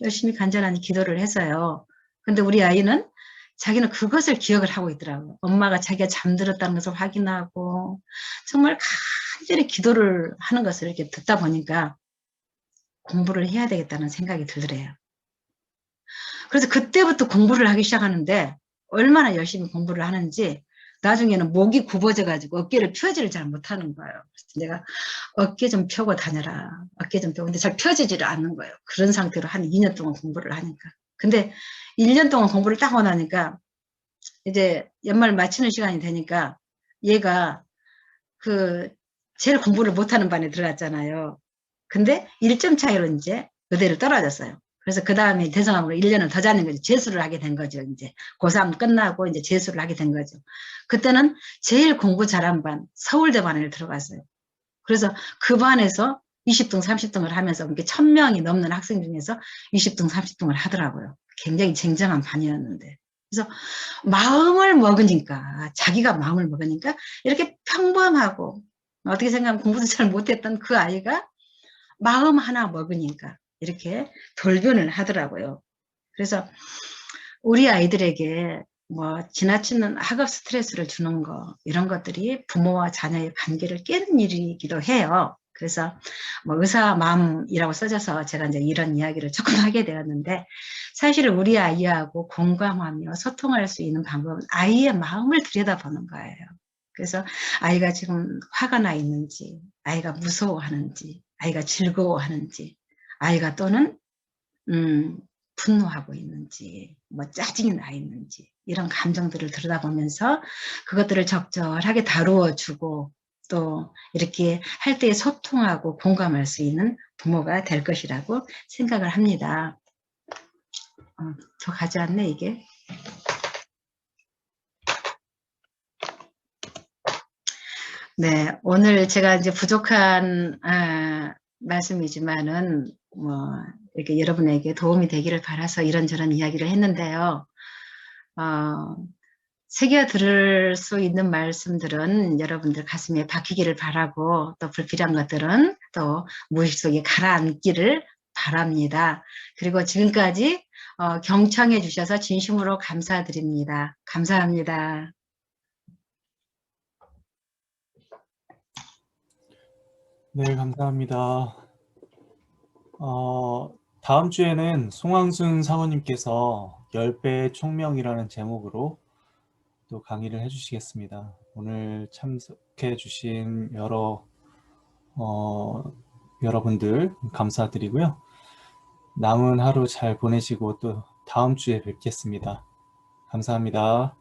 열심히 간절한 기도를 했어요. 근데 우리 아이는 자기는 그것을 기억을 하고 있더라고요. 엄마가 자기가 잠들었다는 것을 확인하고 정말 간절히 기도를 하는 것을 이렇게 듣다 보니까 공부를 해야 되겠다는 생각이 들더래요. 그래서 그때부터 공부를 하기 시작하는데 얼마나 열심히 공부를 하는지 나중에는 목이 굽어져가지고 어깨를 펴지를 잘 못하는 거예요. 그래서 내가 어깨 좀 펴고 다녀라. 어깨 좀 펴고. 근데 잘 펴지지를 않는 거예요. 그런 상태로 한 2년 동안 공부를 하니까. 근데 1년 동안 공부를 딱 하고 나니까 이제 연말 마치는 시간이 되니까 얘가 그 제일 공부를 못하는 반에 들어갔잖아요. 근데 1점 차이로 이제 의대를 떨어졌어요. 그래서 그 다음에 대성학으로 1년을 더 자는 거죠. 재수를 하게 된 거죠. 이제 고3 끝나고 이제 재수를 하게 된 거죠. 그때는 제일 공부 잘한 반, 서울대 반에 들어갔어요. 그래서 그 반에서 20등, 30등을 하면서 이렇게 1000명이 넘는 학생 중에서 20등, 30등을 하더라고요. 굉장히 쟁쟁한 반이었는데. 그래서 마음을 먹으니까, 자기가 마음을 먹으니까 이렇게 평범하고, 어떻게 생각하면 공부도 잘 못했던 그 아이가 마음 하나 먹으니까 이렇게 돌변을 하더라고요. 그래서 우리 아이들에게 뭐 지나치는 학업 스트레스를 주는 거, 이런 것들이 부모와 자녀의 관계를 깨는 일이기도 해요. 그래서 뭐 의사 마음이라고 써져서 제가 이제 이런 이야기를 조금 하게 되었는데, 사실 우리 아이하고 공감하며 소통할 수 있는 방법은 아이의 마음을 들여다보는 거예요. 그래서 아이가 지금 화가 나 있는지, 아이가 무서워하는지, 아이가 즐거워하는지, 아이가 또는 분노하고 있는지, 뭐 짜증이 나 있는지, 이런 감정들을 들여다보면서 그것들을 적절하게 다루어 주고 또 이렇게 할 때 소통하고 공감할 수 있는 부모가 될 것이라고 생각을 합니다. 더 가지 않네 이게. 네, 오늘 제가 이제 부족한 말씀이지만은 뭐 이렇게 여러분에게 도움이 되기를 바라서 이런저런 이야기를 했는데요. 새겨 들을 수 있는 말씀들은 여러분들 가슴에 박히기를 바라고, 또 불필요한 것들은 또 무의식 속에 가라앉기를 바랍니다. 그리고 지금까지 경청해 주셔서 진심으로 감사드립니다. 감사합니다. 네, 감사합니다. 다음 주에는 송황순 사모님께서 10배의 총명이라는 제목으로 또 강의를 해주시겠습니다. 오늘 참석해 주신 여러분들 감사드리고요. 남은 하루 잘 보내시고 또 다음 주에 뵙겠습니다. 감사합니다.